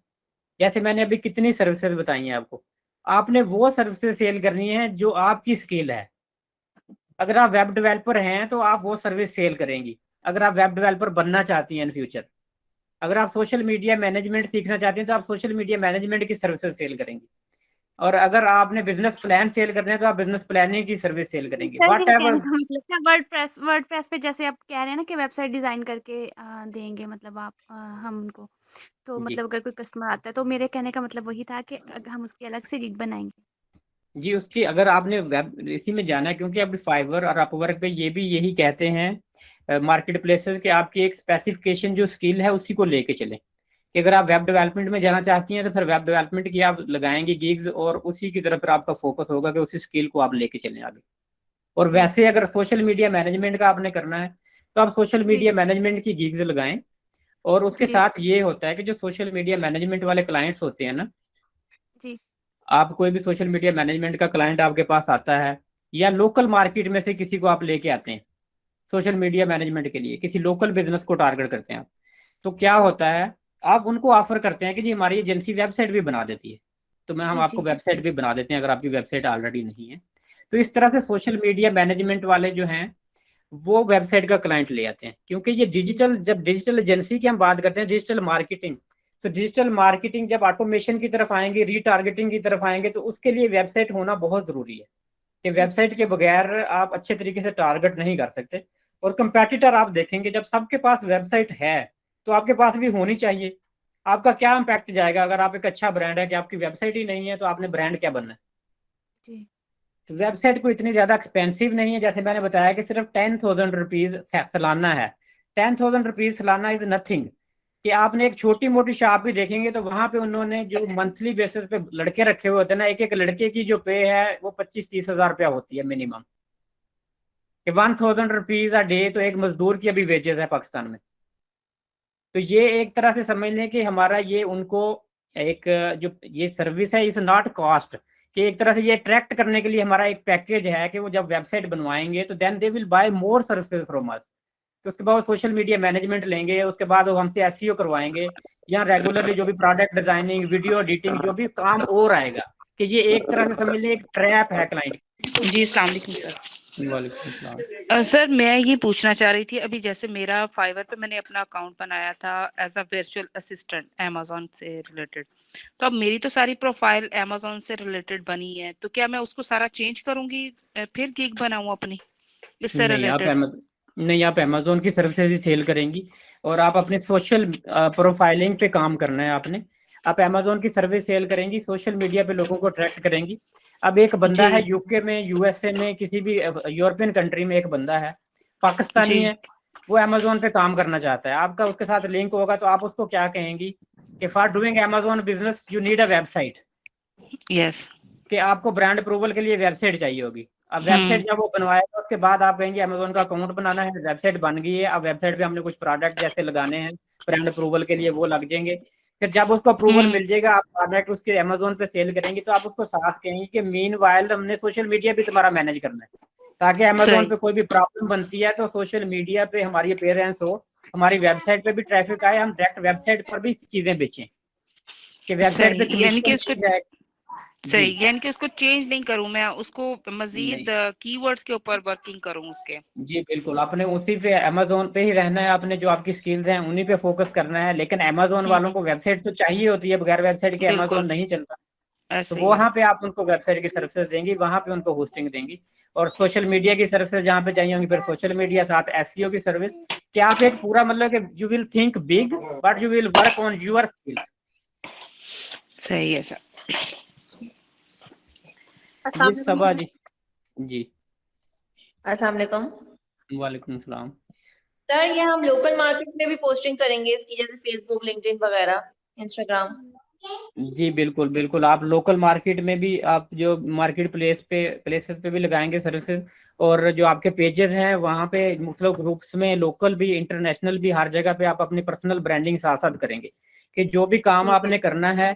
जैसे मैंने अभी कितनी सर्विसेज बताई हैं आपको, आपने वो सर्विसेज सेल करनी है जो आपकी स्किल है। अगर आप वेब डेवलपर हैं तो आप वो सर्विस सेल करेंगी, अगर आप वेब डेवलपर बनना चाहती हैं इन फ्यूचर, अगर आप सोशल मीडिया मैनेजमेंट सीखना चाहते हैं तो आप सोशल मीडिया मैनेजमेंट की सर्विसेज सेल करेंगे, और अगर आपने बिजनेस प्लान सेल करने हैं तो आप बिजनेस प्लानिंग की सर्विस सेल करेंगे। सर वट मेरे एवर। कहने का मतलब था वर्डप्रेस पे जैसे आप कह रहे हैं ना कि वेबसाइट डिजाइन करके देंगे, मतलब आप हम उनको, तो जी मतलब अगर कोई कस्टमर आता है तो मेरे कहने का मतलब वही था कि हम उसकी अलग से गिग बनाएंगे। जी, उसकी अगर आपने वेब इसी में जाना है, क्योंकि अभी फाइवर और अपवर्क पे ये भी यही कहते हैं मार्केट प्लेसेस के, आपकी एक स्पेसिफिकेशन जो स्किल है उसी को लेके चले, कि अगर आप वेब डेवलपमेंट में जाना चाहती हैं तो फिर वेब डेवलपमेंट की आप लगाएंगे गिग्स, और उसी की तरफ फिर आपका फोकस होगा कि उसी स्किल को आप लेके चलें आगे। और जी वैसे अगर सोशल मीडिया मैनेजमेंट का आपने करना है तो आप सोशल जी मीडिया मैनेजमेंट की गिग्स लगाएं। और उसके जी साथ ये होता है कि जो सोशल मीडिया मैनेजमेंट वाले क्लाइंट्स होते हैं ना, जी आप कोई भी सोशल मीडिया मैनेजमेंट का क्लाइंट आपके पास आता है, या लोकल मार्केट में से किसी को आप लेके आते हैं सोशल मीडिया मैनेजमेंट के लिए, किसी लोकल बिजनेस को टारगेट करते हैं आप, तो क्या होता है, आप उनको ऑफर करते हैं कि जी हमारी एजेंसी वेबसाइट भी बना देती है, तो मैं हम जी आपको जी वेबसाइट भी बना देते हैं अगर आपकी वेबसाइट ऑलरेडी नहीं है। तो इस तरह जी से सोशल मीडिया मैनेजमेंट वाले जो हैं वो वेबसाइट का क्लाइंट ले आते हैं, क्योंकि ये जी डिजिटल, जब डिजिटल एजेंसी की हम बात करते हैं, डिजिटल मार्केटिंग, तो डिजिटल मार्केटिंग जब ऑटोमेशन की तरफ आएंगे, रीटारगेटिंग की तरफ आएंगे, तो उसके लिए वेबसाइट होना बहुत जरूरी है, कि जी जी वेबसाइट के बगैर आप अच्छे तरीके से टारगेट नहीं कर सकते। और कंपेटिटर आप देखेंगे, जब सबके पास वेबसाइट है तो आपके पास भी होनी चाहिए। आपका क्या इम्पैक्ट जाएगा अगर आप एक अच्छा ब्रांड है कि आपकी वेबसाइट ही नहीं है, तो आपने ब्रांड क्या बनना है। जी तो वेबसाइट को इतनी ज्यादा एक्सपेंसिव नहीं है, जैसे मैंने बताया कि सिर्फ 10,000 रुपीज सालाना है। 10,000 रुपीज सालाना इज नथिंग। कि आपने एक छोटी मोटी शॉप भी देखेंगे तो वहां पे उन्होंने जो मंथली बेसिस पे लड़के रखे हुए होते हैं ना, एक एक लड़के की जो पे है वो 25-30 हज़ार रुपया होती है मिनिमम, कि 1,000 रुपीज अ डे तो एक मजदूर की अभी वेजेस है पाकिस्तान में। तो ये एक तरह से समझ लें कि हमारा ये उनको एक जो ये सर्विस है इस नॉट कॉस्ट, कि एक तरह से ये अट्रैक्ट करने के लिए हमारा एक पैकेज है कि वो जब वेबसाइट बनवाएंगे तो then they will buy more services from us. तो उसके बाद वो सोशल मीडिया मैनेजमेंट लेंगे, उसके बाद वो हमसे एसईओ करवाएंगे, या रेगुलरली जो भी प्रोडक्ट डिजाइनिंग, वीडियो एडिटिंग, जो भी काम और आएगा, कि ये एक तरह से समझ लें एक ट्रैप है क्लाइंट। जी, अस्सलाम वालेकुम सर। वालेकुम सलाम। सर मैं ये पूछना चाह रही थी, अभी जैसे मेरा फाइवर पे मैंने अपना अकाउंट बनाया था as a virtual assistant Amazon से रिलेटेड, तो अब मेरी तो सारी प्रोफाइल अमेज़न से रिलेटेड बनी है, तो क्या मैं उसको सारा चेंज करूंगी फिर गिग बनाऊं अपनी इससे नहीं आप रिलेटेड? नहीं, आप अमेजोन की सर्विसेज ही सेल करेंगी, और आप अपने सोशल प्रोफाइलिंग पे काम करना है आपने। आप अमेजोन की सर्विस सेल करेंगी, सोशल मीडिया पे लोगों को अट्रैक्ट करेंगी। अब एक बंदा जी है यूके में, यूएसए में, किसी भी यूरोपियन कंट्री में एक बंदा है, जी पाकिस्तानी है, वो अमेजोन पे काम करना चाहता है, आपका उसके साथ लिंक होगा, तो आप उसको क्या कहेंगी कि for doing Amazon business you need a website, yes. कि आपको ब्रांड अप्रूवल के लिए वेबसाइट चाहिए होगी। अब वेबसाइट हम्म जब वो बनवाएगा उसके बाद आप कहेंगे अमेजोन का अकाउंट बनाना है, वेबसाइट बन गई है, अब वेबसाइट पे हमने कुछ प्रोडक्ट जैसे लगाने हैं ब्रांड अप्रूवल के लिए, वो लग जाएंगे। फिर जब उसको अप्रूवल हम्म मिल जाएगा, आप प्रोडक्ट उसके अमेजोन पे सेल करेंगे, तो आप उसको साथ कहेंगे कि मीन वाइल हमने सोशल मीडिया भी तुम्हारा मैनेज करना है, ताकि अमेजोन सही पे कोई भी प्रॉब्लम बनती है तो सोशल मीडिया पे हमारी अपेयरेंस हो, हमारी वेबसाइट पे भी ट्रैफिक आए, हम डायरेक्ट वेबसाइट पर भी चीजें बेचें, कि वेबसाइट पे सही, यानी कि कमीशन उसको मिल जाए। जी सही, यानी कि उसको चेंज नहीं करूं मैं, उसको मजीद नहीं, कीवर्ड्स के ऊपर वर्किंग करूं उसके। जी बिल्कुल, आपने उसी पे अमेजोन पे ही रहना है, आपने जो आपकी स्किल्स हैं उन्हीं पे फोकस करना है, लेकिन अमेजोन वालों हम्म को वेबसाइट तो चाहिए होती है, बगैर वेबसाइट के अमेजोन बिल्कुल नहीं चलता। तो ऐसे ही है। वहां पे आप उनको वेबसाइट की सर्विसेज देंगी, वहां पे उनको होस्टिंग देंगी, और सोशल मीडिया की सर्विसेज जहाँ पे चाहिए होंगी, फिर सोशल मीडिया साथ एसईओ की सर्विस, कि आप एक पूरा मतलब कि you will think big but you will work on your skills. सही है सर। जी अस्सलाम सबा वालेकुम। जी। जी अस्सलाम वालेकुम। वालेकुम सलाम। सर ये हम लोकल मार्केट में भी पोस्टिंग करेंगे इसकी, जैसे फेसबुक, लिंक्डइन वगैरह, इंस्टाग्राम। जी बिल्कुल बिल्कुल, आप लोकल मार्केट में भी, आप जो मार्केट प्लेसेस पे भी लगाएंगे सर्विसेज, और जो आपके पेजेस हैं वहाँ पे मुख्तलिफ ग्रुप्स में, लोकल भी इंटरनेशनल भी, हर जगह पे आप अपनी पर्सनल ब्रांडिंग साथ साथ करेंगे, कि जो भी काम ठीक है। आपने करना है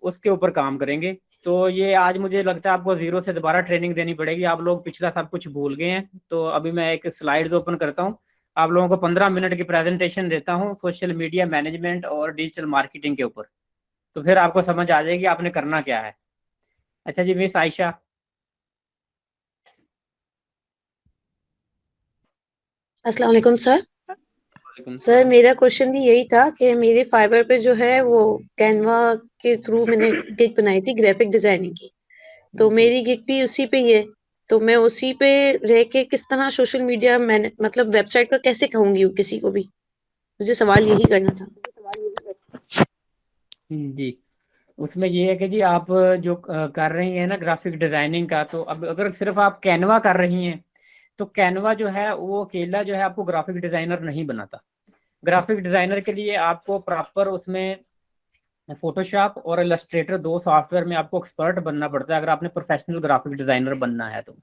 उसके ऊपर काम करेंगे। तो ये आज मुझे लगता है आपको जीरो से दोबारा ट्रेनिंग देनी पड़ेगी, आप लोग पिछला सब कुछ भूल गए हैं। तो अभी मैं एक स्लाइड्स ओपन करता हूँ, आप लोगों को 15 मिनट की प्रेजेंटेशन देता हूँ सोशल मीडिया मैनेजमेंट और डिजिटल मार्केटिंग के ऊपर, तो फिर आपको समझ आ जाएगी आपने करना क्या है। अच्छा जी, मिस आयशा। अस्सलाम वालेकुम सर। सर मेरा क्वेश्चन भी यही था कि मेरे फाइवर पे जो है वो कैनवा के थ्रू मैंने गिग बनाई थी ग्राफिक डिजाइनिंग की, तो जी। मेरी गिग भी उसी पे ही है, तो मैं उसी पे रह के किस तरह सोशल मीडिया मैंने मतलब वेबसाइट का कैसे कहूंगी किसी को भी, मुझे सवाल यही करना था। जी, उसमें ये है कि जी आप जो कर रही हैं ना ग्राफिक डिजाइनिंग का, तो अब अगर सिर्फ आप कैनवा कर रही हैं तो कैनवा जो है वो अकेला जो है आपको ग्राफिक डिजाइनर नहीं बनाता। ग्राफिक डिजाइनर के लिए आपको प्रॉपर उसमें फोटोशॉप और इलस्ट्रेटर 2 सॉफ्टवेयर में आपको एक्सपर्ट बनना पड़ता है अगर आपने प्रोफेशनल ग्राफिक डिजाइनर बनना है तो।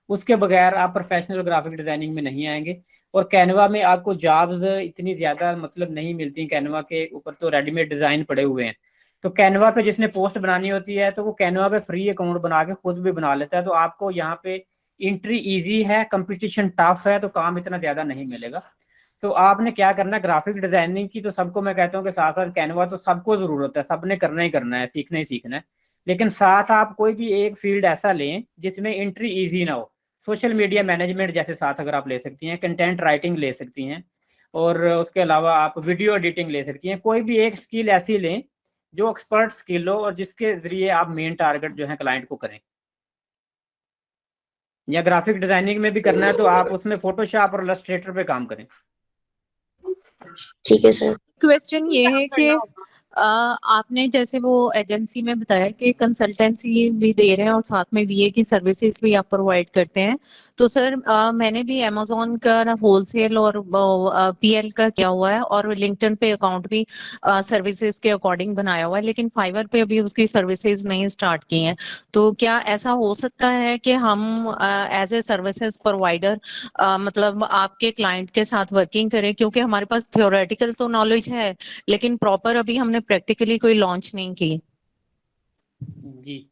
उसके बगैर आप प्रोफेशनल ग्राफिक डिजाइनिंग में नहीं आएंगे। और कैनवा में आपको जॉब्स इतनी ज़्यादा मतलब नहीं मिलती। कैनवा के ऊपर तो रेडीमेड डिज़ाइन पड़े हुए हैं। तो कैनवा पे जिसने पोस्ट बनानी होती है तो वो कैनवा पे फ्री अकाउंट बना के खुद भी बना लेता है। तो आपको यहाँ पे एंट्री इजी है, कंपटीशन टफ है, तो काम इतना ज़्यादा नहीं मिलेगा। तो आपने क्या करना है, ग्राफिक डिजाइनिंग की तो सबको मैं कहता हूँ कि साथ साथ कैनवा तो सबको जरूरत है, सबने करना ही करना है, सीखना ही सीखना है। लेकिन साथ आप कोई भी एक फील्ड ऐसा लें जिसमें एंट्री इजी ना हो। सोशल मीडिया मैनेजमेंट जैसे साथ अगर आप ले सकती हैं, कंटेंट राइटिंग ले सकती हैं, और उसके अलावा आप वीडियो एडिटिंग ले सकती हैं। कोई भी एक स्किल ऐसी लें जो एक्सपर्ट स्किल हो और जिसके जरिए आप मेन टारगेट जो है क्लाइंट को करें। या ग्राफिक डिजाइनिंग में भी करना है तो आप उसमें फोटोशॉप और इलस्ट्रेटर पे काम करें। ठीक है सर। क्वेश्चन ये है कि आपने जैसे वो एजेंसी में बताया कि कंसल्टेंसी भी दे रहे हैं और साथ में वीए की सर्विसेज भी आप प्रोवाइड करते हैं। तो सर मैंने भी अमेजोन का होलसेल और पीएल का किया हुआ है और लिंक्डइन पे अकाउंट भी सर्विसेज के अकॉर्डिंग बनाया हुआ है, लेकिन फाइवर पे अभी उसकी सर्विसेज नहीं स्टार्ट की हैं। तो क्या ऐसा हो सकता है कि हम एज ए सर्विसेज प्रोवाइडर मतलब आपके क्लाइंट के साथ वर्किंग करें, क्योंकि हमारे पास थ्योरेटिकल तो नॉलेज है लेकिन प्रॉपर अभी हमने प्रैक्टिकली कोई लॉन्च नहीं की। जी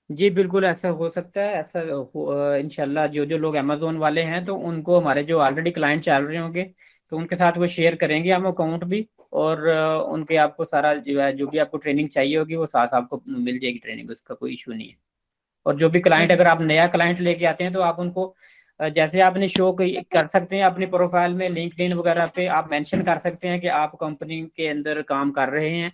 जी, बिल्कुल ऐसा हो सकता है। ऐसा इंशाल्लाह जो जो लोग अमेजोन वाले हैं तो उनको हमारे जो ऑलरेडी क्लाइंट चल रहे होंगे तो उनके साथ वो शेयर करेंगे हम अकाउंट भी। और उनके आपको सारा जो है जो भी आपको ट्रेनिंग चाहिए होगी वो साथ आपको मिल जाएगी ट्रेनिंग, उसका कोई इशू नहीं है। और जो भी क्लाइंट, अगर आप नया क्लाइंट लेके आते हैं तो आप उनको जैसे आपने शो कर सकते हैं अपनी प्रोफाइल में, लिंक्डइन वगैरह पे आप मेंशन कर सकते हैं कि आप कंपनी के अंदर काम कर रहे हैं।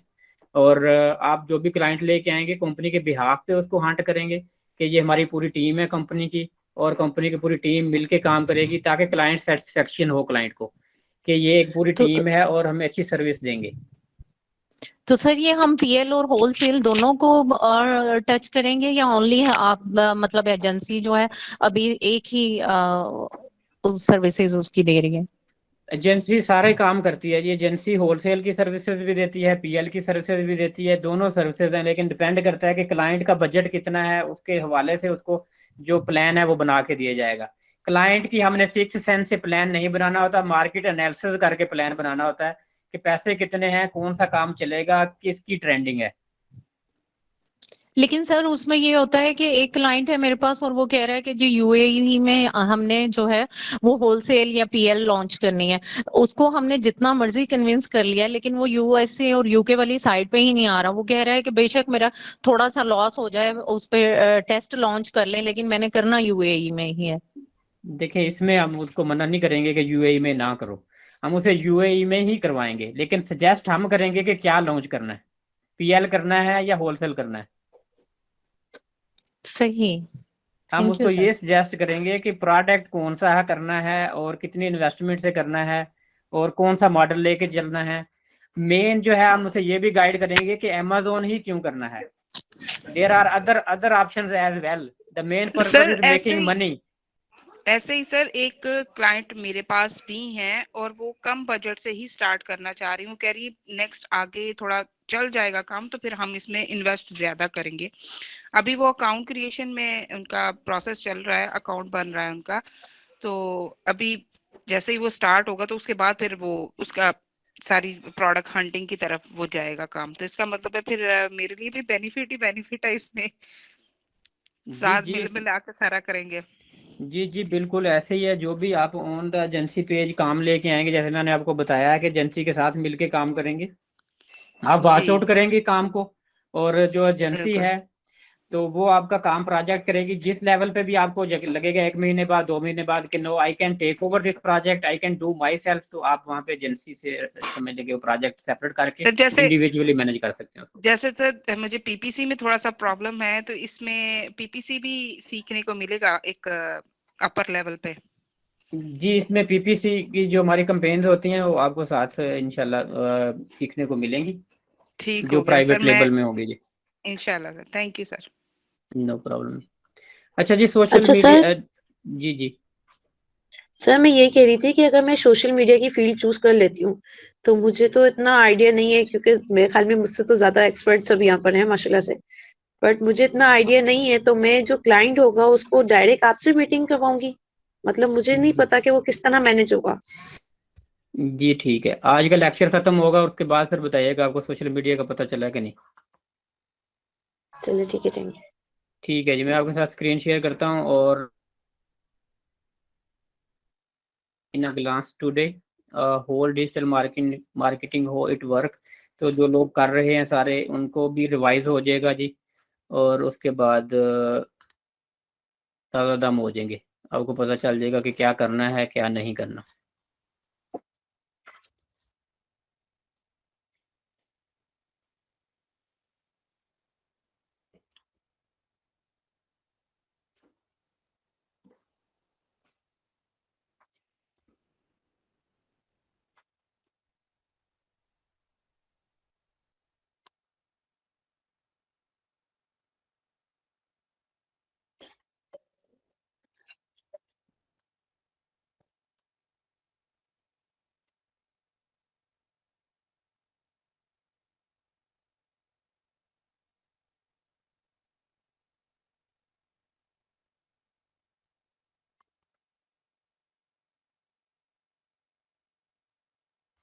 और आप जो भी क्लाइंट लेके आएंगे कंपनी के बिहाफ पे उसको हंट करेंगे कि ये हमारी पूरी टीम है कंपनी की, और कंपनी की पूरी टीम मिलके काम करेगी ताकि क्लाइंट सेटिस्फेक्शन हो क्लाइंट को कि ये एक पूरी तो टीम है और हमें अच्छी सर्विस देंगे। तो सर ये हम पीएल और होलसेल दोनों को टच करेंगे या ओनली आप मतलब एजेंसी जो है अभी एक ही सर्विसेज उसकी दे रही है? एजेंसी सारे काम करती है। ये एजेंसी होलसेल की सर्विसेज भी देती है, पीएल की सर्विसेज भी देती है, दोनों सर्विसेज हैं। लेकिन डिपेंड करता है कि क्लाइंट का बजट कितना है, उसके हवाले से उसको जो प्लान है वो बना के दिया जाएगा। क्लाइंट की हमने सिक्स सेंस से प्लान नहीं बनाना होता, मार्केट एनालिसिस करके प्लान बनाना होता है कि पैसे कितने हैं, कौन सा काम चलेगा, किसकी ट्रेंडिंग है। लेकिन सर उसमें ये होता है कि एक क्लाइंट है मेरे पास और वो कह रहा है कि जो यूएई में हमने जो है वो होलसेल या पीएल लॉन्च करनी है। उसको हमने जितना मर्जी कन्विंस कर लिया लेकिन वो यूएसए और यूके वाली साइड पे ही नहीं आ रहा। वो कह रहा है कि बेशक मेरा थोड़ा सा लॉस हो जाए उस पे टेस्ट लॉन्च कर लें लेकिन मैंने करना यूएई में ही है। देखिए, इसमें हम उसको मना नहीं करेंगे कि यूएई में ना करो, हम उसे यूएई में ही करवाएंगे। लेकिन सजेस्ट हम करेंगे कि क्या लॉन्च करना है, पीएल करना है या होलसेल करना है। सही। हम थैंक यू उसको सर। ये सजेस्ट करेंगे कि प्रोडक्ट कौन सा है करना है, और कितनी इन्वेस्टमेंट से करना है, और कौन सा मॉडल लेके चलना है। मेन जो है हम उसे ये भी गाइड करेंगे कि अमेजोन ही क्यों करना है। There are other options as well, the main purpose sir is making money. ऐसे ही सर एक क्लाइंट मेरे पास भी हैं और वो कम बजट से ही स्टार्ट करना चाह रही हूँ। कह रही नेक्स्ट आगे थोड़ा चल जाएगा काम तो फिर हम इसमें इन्वेस्ट ज्यादा करेंगे। अभी वो अकाउंट क्रिएशन में उनका प्रोसेस चल रहा है, अकाउंट बन रहा है उनका। तो अभी जैसे ही वो स्टार्ट होगा तो उसके बाद फिर वो उसका सारी प्रोडक्ट हंटिंग की तरफ वो जाएगा काम। तो इसका मतलब है फिर मेरे लिए भी बेनिफिट ही बेनिफिट है इसमें, जी साथ जी मिल मिला के सारा करेंगे। जी जी, बिल्कुल ऐसे ही है। जो भी आप ऑन द एजेंसी पेज काम लेके आएंगे, जैसे मैंने आपको बताया है कि एजेंसी के साथ मिलके काम करेंगे, आप वॉच जी आउट करेंगे काम को। और जो एजेंसी बिल्कुल। है तो वो आपका काम प्रोजेक्ट करेगी जिस लेवल पे भी आपको लगेगा 1 महीने बाद 2 महीने बाद कि no I can take over this project, I can do myself, तो आप वहाँ पे एजेंसी से समझ लीजिए वो प्रोजेक्ट सेपरेट करके सर जैसे इंडिविजुअली मैनेज कर सकते हैं उसको। जैसे सर मुझे पीपीसी में थोड़ा सा प्रॉब्लम है, तो इसमें पीपीसी भी सीखने को मिलेगा एक अपर लेवल पे? जी, इसमें पीपीसी की जो हमारी कंपेन्स होती हैं वो आपको साथ इंशाल्लाह सीखने को मिलेंगी, ठीक जो हो गया सर, प्राइवेट मैं लेवल में होगी जी। इंशाल्लाह sir, thank you sir. No problem. अच्छा जी, सोशल अच्छा सर, मीडिया जी जी सर मैं ये कह रही थी कि अगर मैं सोशल मीडिया की फील्ड चूज कर लेती हूँ, तो मुझे तो इतना आइडिया नहीं है, क्योंकि मेरे ख्याल में मुझसे तो ज्यादा एक्सपर्ट सब यहाँ पर हैं माशाल्लाह से, बट मुझे इतना आइडिया नहीं है, तो मैं जो क्लाइंट होगा उसको डायरेक्ट आपसे मीटिंग करवाऊंगी? मतलब मुझे नहीं जी पता कि वो किस तरह मैनेज होगा। जी ठीक है, आज का लेक्चर खत्म होगा उसके बाद फिर बताइएगा आपको सोशल मीडिया का पता चला कि नहीं। चलिए ठीक है, थैंक यू। ठीक है जी, मैं आपके साथ स्क्रीन शेयर करता हूँ। और in a glance today whole digital marketing how it work, तो जो लोग कर रहे हैं सारे उनको भी रिवाइज हो जाएगा जी, और उसके बाद ताज़ा दम हो जाएंगे, आपको पता चल जाएगा कि क्या करना है क्या नहीं करना।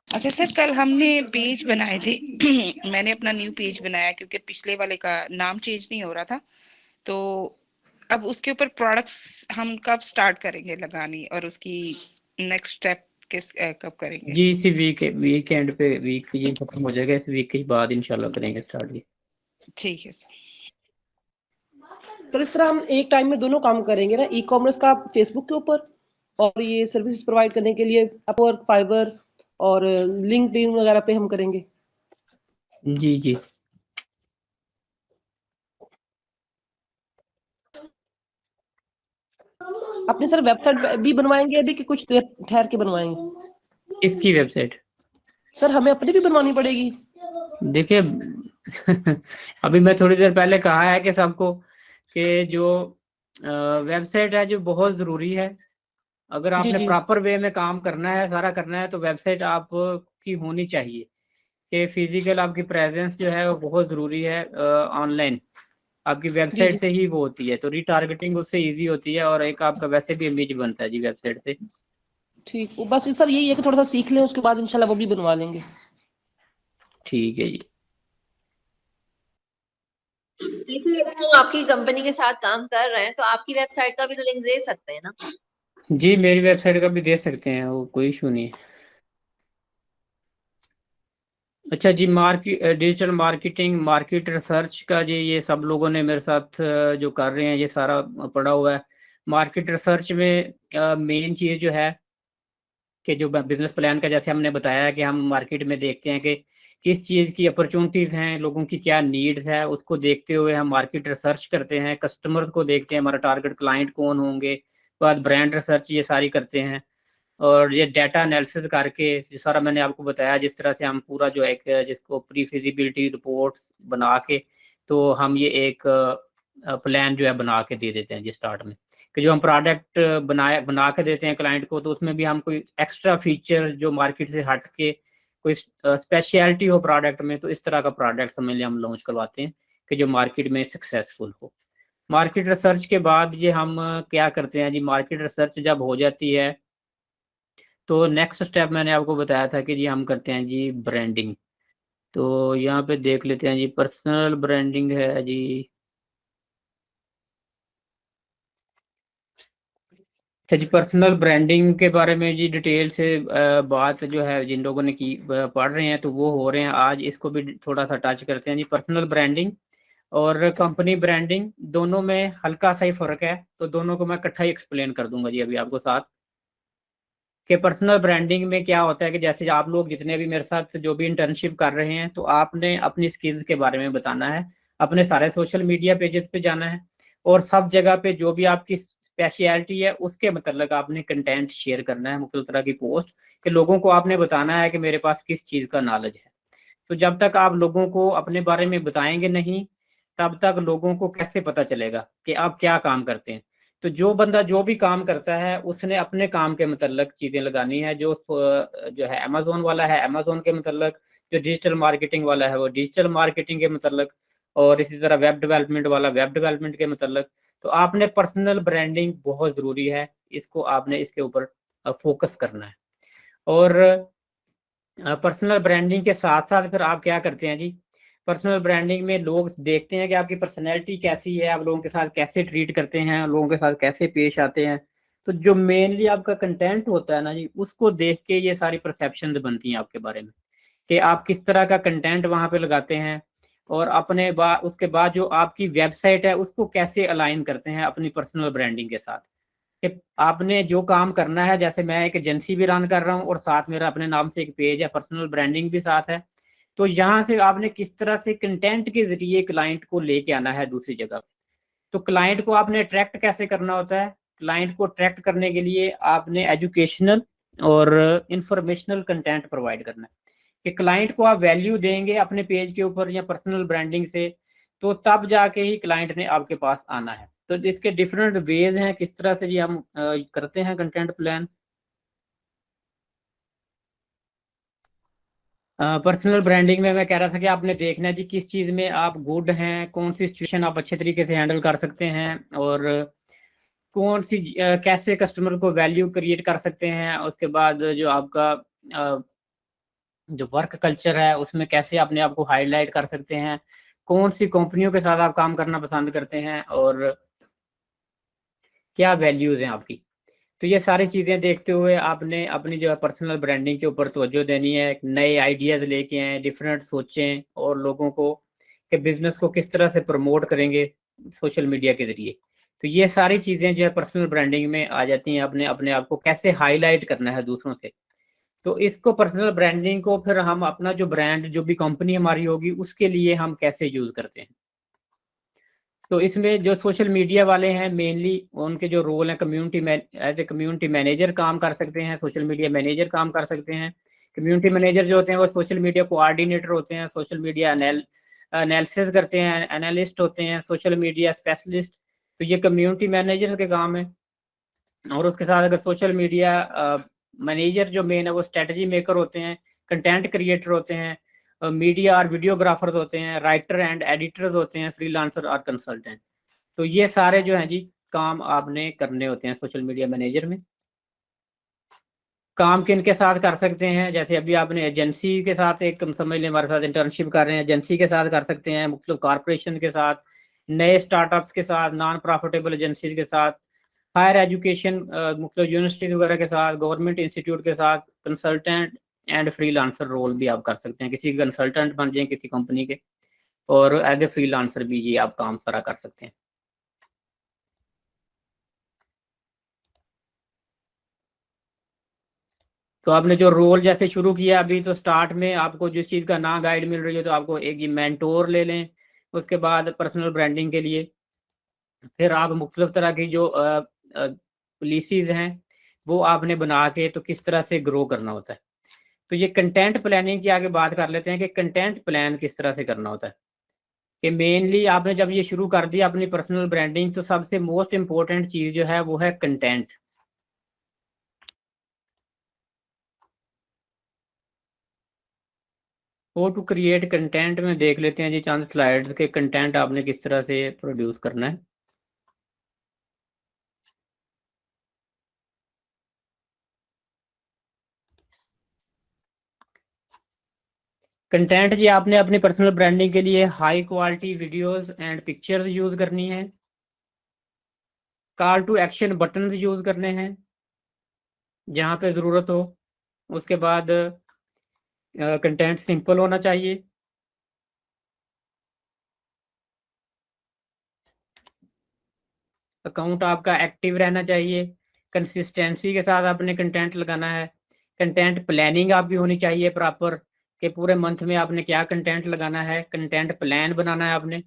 अच्छा सर, कल हमने पेज बनाए थे मैंने अपना न्यू पेज बनाया क्योंकि पिछले वाले का नाम चेंज नहीं हो रहा था, तो अब उसके ऊपर प्रोडक्ट्स हम कब स्टार्ट करेंगे लगानी, और उसकी नेक्स्ट स्टेप कब करेंगे? जी इसी वीकेंड पे, वीक ये खत्म हो जाएगा, इस वीक के बाद इंशाल्लाह करेंगे स्टार्ट जी। ठीक है सर। तो इस तरह हम एक टाइम में दोनों काम करेंगे ना, ई कॉमर्स का फेसबुक के ऊपर, और ये सर्विसेज प्रोवाइड करने के लिए अपवर्क, फाइवर और लिंक्डइन वगैरह पे हम करेंगे। जी जी अपने सर वेबसाइट भी बनवाएंगे अभी कि कुछ देर ठहर के बनवाएंगे? इसकी वेबसाइट सर हमें अपनी भी बनवानी पड़ेगी? देखिए अभी मैं थोड़ी देर पहले कहा है कि सबको कि जो वेबसाइट है जो बहुत ज़रूरी है, अगर जी आपने जी प्रॉपर वे में काम करना है सारा करना है तो वेबसाइट आपकी होनी चाहिए, कि फिजिकल आपकी प्रेजेंस जो है वो बहुत ज़रूरी है। ऑनलाइन आपकी जी वेबसाइट जी से ही वो होती है, तो रीटारगेटिंग उससे इजी होती है, और एक आपका वैसे भी इमेज बनता है जी वेबसाइट से। ठीक, वो बस सर यही है कि थोड़ा सा सीख लें, उसके बाद इंशाल्लाह वो भी बनवा लेंगे। ठीक है जी। इसलिए अगर हम आपकी कंपनी के साथ काम कर रहे हैं तो आपकी वेबसाइट का भी तो लिंक दे सकते हैं ना? जी मेरी वेबसाइट का भी दे सकते हैं, वो कोई इशू नहीं है। अच्छा जी, डिजिटल मार्केटिंग, मार्केट रिसर्च का जी ये सब लोगों ने मेरे साथ जो कर रहे हैं ये सारा पड़ा हुआ है। मार्केट रिसर्च में मेन चीज़ जो है कि जो बिजनेस प्लान का जैसे हमने बताया कि हम मार्केट में देखते हैं कि किस चीज़ की अपॉर्चुनिटीज़ हैं, लोगों की क्या नीड्स है, उसको देखते हुए हम मार्केट रिसर्च करते हैं, कस्टमर्स को देखते हैं हमारा टारगेट क्लाइंट कौन होंगे, बाद ब्रांड रिसर्च ये सारी करते हैं, और ये डाटा एनालिसिस करके ये सारा मैंने आपको बताया जिस तरह से हम पूरा जो एक जिसको प्री फिजिबिलिटी रिपोर्ट्स बना के, तो हम ये एक प्लान जो है बना के दे देते हैं जी स्टार्ट में, कि जो हम प्रोडक्ट बना के देते हैं क्लाइंट को, तो उसमें भी हम कोई एक्स्ट्रा फीचर जो मार्केट से हट के कोई स्पेशलिटी हो प्रोडक्ट में, तो इस तरह का प्रोडक्ट समझ हम लॉन्च करवाते हैं कि जो मार्केट में सक्सेसफुल हो। मार्केट रिसर्च के बाद ये हम क्या करते हैं जी, मार्केट रिसर्च जब हो जाती है तो नेक्स्ट स्टेप मैंने आपको बताया था कि जी हम करते हैं जी ब्रांडिंग। तो यहाँ पे देख लेते हैं जी, पर्सनल ब्रांडिंग है जी। अच्छा जी, पर्सनल ब्रांडिंग के बारे में जी डिटेल से बात जो है जिन लोगों ने की पढ़ रहे हैं तो वो हो रहे हैं, आज इसको भी थोड़ा सा टच करते हैं जी। पर्सनल ब्रांडिंग और कंपनी ब्रांडिंग, दोनों में हल्का सा ही फर्क है, तो दोनों को मैं इकट्ठा ही एक्सप्लेन कर दूंगा जी अभी आपको साथ। कि पर्सनल ब्रांडिंग में क्या होता है कि जैसे आप लोग जितने भी मेरे साथ जो भी इंटर्नशिप कर रहे हैं, तो आपने अपनी स्किल्स के बारे में बताना है, अपने सारे सोशल मीडिया पेजेस पे जाना है, और सब जगह पे जो भी आपकी स्पेशलिटी है उसके मतलब आपने कंटेंट शेयर करना है, मुख्तलिफ तरह की पोस्ट, कि लोगों को आपने बताना है कि मेरे पास किस चीज़ का नॉलेज है। तो जब तक आप लोगों को अपने बारे में बताएंगे नहीं, तब तक लोगों को कैसे पता चलेगा कि आप क्या काम करते हैं। तो जो बंदा जो भी काम करता है उसने अपने काम के मतलब चीज़ें लगानी है। जो है अमेजोन वाला है अमेजोन के मतलब, जो डिजिटल मार्केटिंग वाला है वो डिजिटल मार्केटिंग के मतलब, और इसी तरह वेब डेवलपमेंट वाला वेब डेवलपमेंट के मतलब। तो आपने पर्सनल ब्रांडिंग बहुत ज़रूरी है, इसको आपने इसके ऊपर फोकस करना है। और पर्सनल ब्रांडिंग के साथ साथ फिर आप क्या करते हैं जी, पर्सनल ब्रांडिंग में लोग देखते हैं कि आपकी पर्सनैलिटी कैसी है, आप लोगों के साथ कैसे ट्रीट करते हैं, लोगों के साथ कैसे पेश आते हैं। तो जो मेनली आपका कंटेंट होता है ना जी, उसको देख के ये सारी परसेप्शन बनती हैं आपके बारे में, कि आप किस तरह का कंटेंट वहाँ पे लगाते हैं, और अपने बाद उसके बाद जो आपकी वेबसाइट है उसको कैसे अलाइन करते हैं अपनी पर्सनल ब्रांडिंग के साथ। कि आपने जो काम करना है, जैसे मैं एक एजेंसी भी रन कर रहा हूँ और साथ मेरा अपने नाम से एक पेज है, पर्सनल ब्रांडिंग भी साथ है, तो यहाँ से आपने किस तरह से कंटेंट के जरिए क्लाइंट को लेके आना है दूसरी जगह। तो क्लाइंट को आपने अट्रैक्ट कैसे करना होता है, क्लाइंट को अट्रैक्ट करने के लिए आपने एजुकेशनल और इंफॉर्मेशनल कंटेंट प्रोवाइड करना है, कि क्लाइंट को आप वैल्यू देंगे अपने पेज के ऊपर या पर्सनल ब्रांडिंग से, तो तब जाके ही क्लाइंट ने आपके पास आना है। तो इसके डिफरेंट वेज हैं किस तरह से जी हम करते हैं कंटेंट प्लान। पर्सनल ब्रांडिंग में मैं कह रहा था कि आपने देखना है जी किस चीज़ में आप गुड हैं, कौन सी सिचुएशन आप अच्छे तरीके से हैंडल कर सकते हैं, और कौन सी कैसे कस्टमर को वैल्यू क्रिएट कर सकते हैं। उसके बाद जो आपका जो वर्क कल्चर है उसमें कैसे अपने आप को हाईलाइट कर सकते हैं, कौन सी कंपनियों के साथ आप काम करना पसंद करते हैं, और क्या वैल्यूज हैं आपकी। तो ये सारी चीज़ें देखते हुए आपने अपनी जो है पर्सनल ब्रांडिंग के ऊपर तवज्जो देनी है, नए आइडियाज़ लेके आएँ, डिफरेंट सोचें, और लोगों को कि बिजनेस को किस तरह से प्रमोट करेंगे सोशल मीडिया के जरिए। तो ये सारी चीज़ें जो है पर्सनल ब्रांडिंग में आ जाती हैं, अपने अपने आप को कैसे हाईलाइट करना है दूसरों से। तो इसको पर्सनल ब्रांडिंग को फिर हम अपना जो ब्रांड जो भी कंपनी हमारी होगी उसके लिए हम कैसे यूज़ करते हैं। तो इसमें जो सोशल मीडिया वाले हैं मेनली उनके जो रोल है एज ए कम्युनिटी मैनेजर काम कर सकते हैं, सोशल मीडिया मैनेजर काम कर सकते हैं। कम्युनिटी मैनेजर जो होते हैं वो सोशल मीडिया कोऑर्डिनेटर होते हैं, सोशल मीडिया एनालिसिस करते हैं, एनालिस्ट होते हैं, सोशल मीडिया स्पेशलिस्ट। तो ये कम्युनिटी मैनेजर के काम है। और उसके साथ अगर सोशल मीडिया मैनेजर जो मेन है वो स्ट्रेटजी मेकर होते हैं, कंटेंट क्रिएटर होते हैं, मीडिया और वीडियोग्राफर्स होते हैं, राइटर एंड एडिटर्स होते हैं, फ्रीलांसर और कंसल्टेंट। तो ये सारे जो हैं जी काम आपने करने होते हैं सोशल मीडिया मैनेजर में। काम किन के साथ कर सकते हैं, जैसे अभी आपने एजेंसी के साथ एक समझ लें हमारे साथ इंटर्नशिप कर रहे हैं, एजेंसी के साथ कर सकते हैं, मुख्तलिफ कॉरपोरेशन के साथ, नए स्टार्टअप्स के साथ, नॉन प्रॉफिटेबल एजेंसीज के साथ, हायर एजुकेशन मुख्तलिफ यूनिवर्सिटीज वगैरह के साथ, गवर्नमेंट इंस्टीट्यूट के साथ, कंसल्टेंट एंड फ्रीलांसर रोल भी आप कर सकते हैं, किसी कंसल्टेंट बन जाए किसी कंपनी के, और एज ए फ्रीलांसर भी ये आप काम सारा कर सकते हैं। तो आपने जो रोल जैसे शुरू किया अभी, तो स्टार्ट में आपको जिस चीज़ का ना गाइड मिल रही है तो आपको एक ये मेंटोर ले लें। उसके बाद पर्सनल ब्रांडिंग के लिए फिर आप मुख्तलिफ तरह की जो पॉलिसीज़ हैं वो आपने बना के तो किस तरह से ग्रो करना होता है। तो ये कंटेंट प्लानिंग की आगे बात कर लेते हैं कि कंटेंट प्लान किस तरह से करना होता है। कि मेनली आपने जब ये शुरू कर दिया अपनी पर्सनल ब्रांडिंग, तो सबसे मोस्ट इम्पोर्टेंट चीज़ जो है वो है कंटेंट। वो टू क्रिएट कंटेंट में देख लेते हैं जी चंद स्लाइड्स के कंटेंट आपने किस तरह से प्रोड्यूस करना है। कंटेंट जी आपने अपनी पर्सनल ब्रांडिंग के लिए high quality videos and pictures use करनी है, call to action buttons use करने हैं जहाँ पे ज़रूरत हो। उसके बाद कंटेंट सिंपल होना चाहिए। अकाउंट आपका एक्टिव रहना चाहिए, कंसिस्टेंसी के साथ आपने कंटेंट लगाना है, कंटेंट प्लानिंग आपकी होनी चाहिए प्रॉपर कि पूरे मंथ में आपने क्या कंटेंट लगाना है, कंटेंट प्लान बनाना है आपने।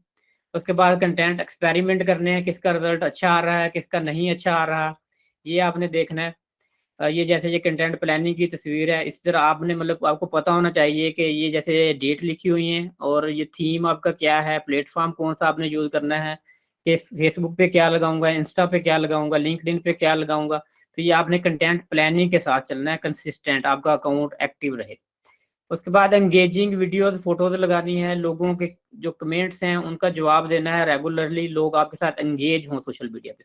उसके बाद कंटेंट एक्सपेरिमेंट करने हैं, किसका रिजल्ट अच्छा आ रहा है, किसका नहीं अच्छा आ रहा, ये आपने देखना है। ये जैसे ये कंटेंट प्लानिंग की तस्वीर है, इस तरह आपने मतलब आपको पता होना चाहिए कि ये जैसे डेट लिखी हुई है और ये थीम आपका क्या है, प्लेटफॉर्म कौन सा आपने यूज़ करना है, कि फेसबुक पे क्या लगाऊंगा, इंस्टा पे क्या लगाऊंगा, लिंक्डइन पे क्या लगाऊंगा। तो ये आपने कंटेंट प्लानिंग के साथ चलना है, कंसिस्टेंट आपका अकाउंट एक्टिव रहे। उसके बाद एंगेजिंग वीडियोस फोटोज लगानी है, लोगों के जो कमेंट्स हैं उनका जवाब देना है, रेगुलरली लोग आपके साथ एंगेज हों सोशल मीडिया पे।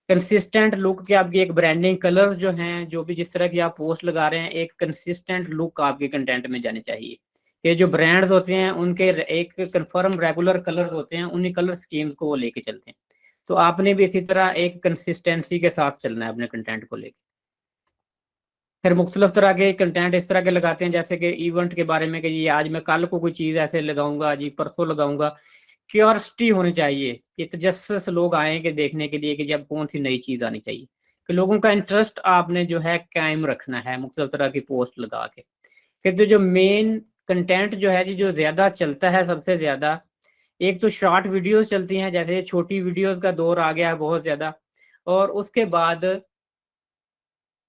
कंसिस्टेंट लुक के आपकी एक ब्रांडिंग कलर्स जो हैं, जो भी जिस तरह की आप पोस्ट लगा रहे हैं, एक कंसिस्टेंट लुक आपके कंटेंट में जाने चाहिए। ये जो ब्रांड्स होते हैं उनके एक कंफर्म रेगुलर कलर्स होते हैं, उन्हीं कलर स्कीम्स को वो लेके चलते हैं। तो आपने भी इसी तरह एक कंसिस्टेंसी के साथ चलना है अपने कंटेंट को लेकर। फिर मुख्तलिफ तरह के कंटेंट इस तरह के लगाते हैं, जैसे कि इवेंट के बारे में कि ये आज मैं कल को कोई चीज़ ऐसे लगाऊंगा, जी परसों लगाऊंगा। क्यूरियोसिटी होनी चाहिए कि तजस्सुस लोग आएंगे देखने के लिए कि जब कौन सी नई चीज़ आनी चाहिए, कि लोगों का इंटरेस्ट आपने जो है कायम रखना है मुख्तलिफ तरह की पोस्ट लगा के। फिर जो मेन कंटेंट जो है जी, जो ज़्यादा चलता है सबसे ज़्यादा, एक तो शॉर्ट वीडियोस चलती हैं, जैसे छोटी वीडियोस का दौर आ गया है बहुत ज़्यादा। और उसके बाद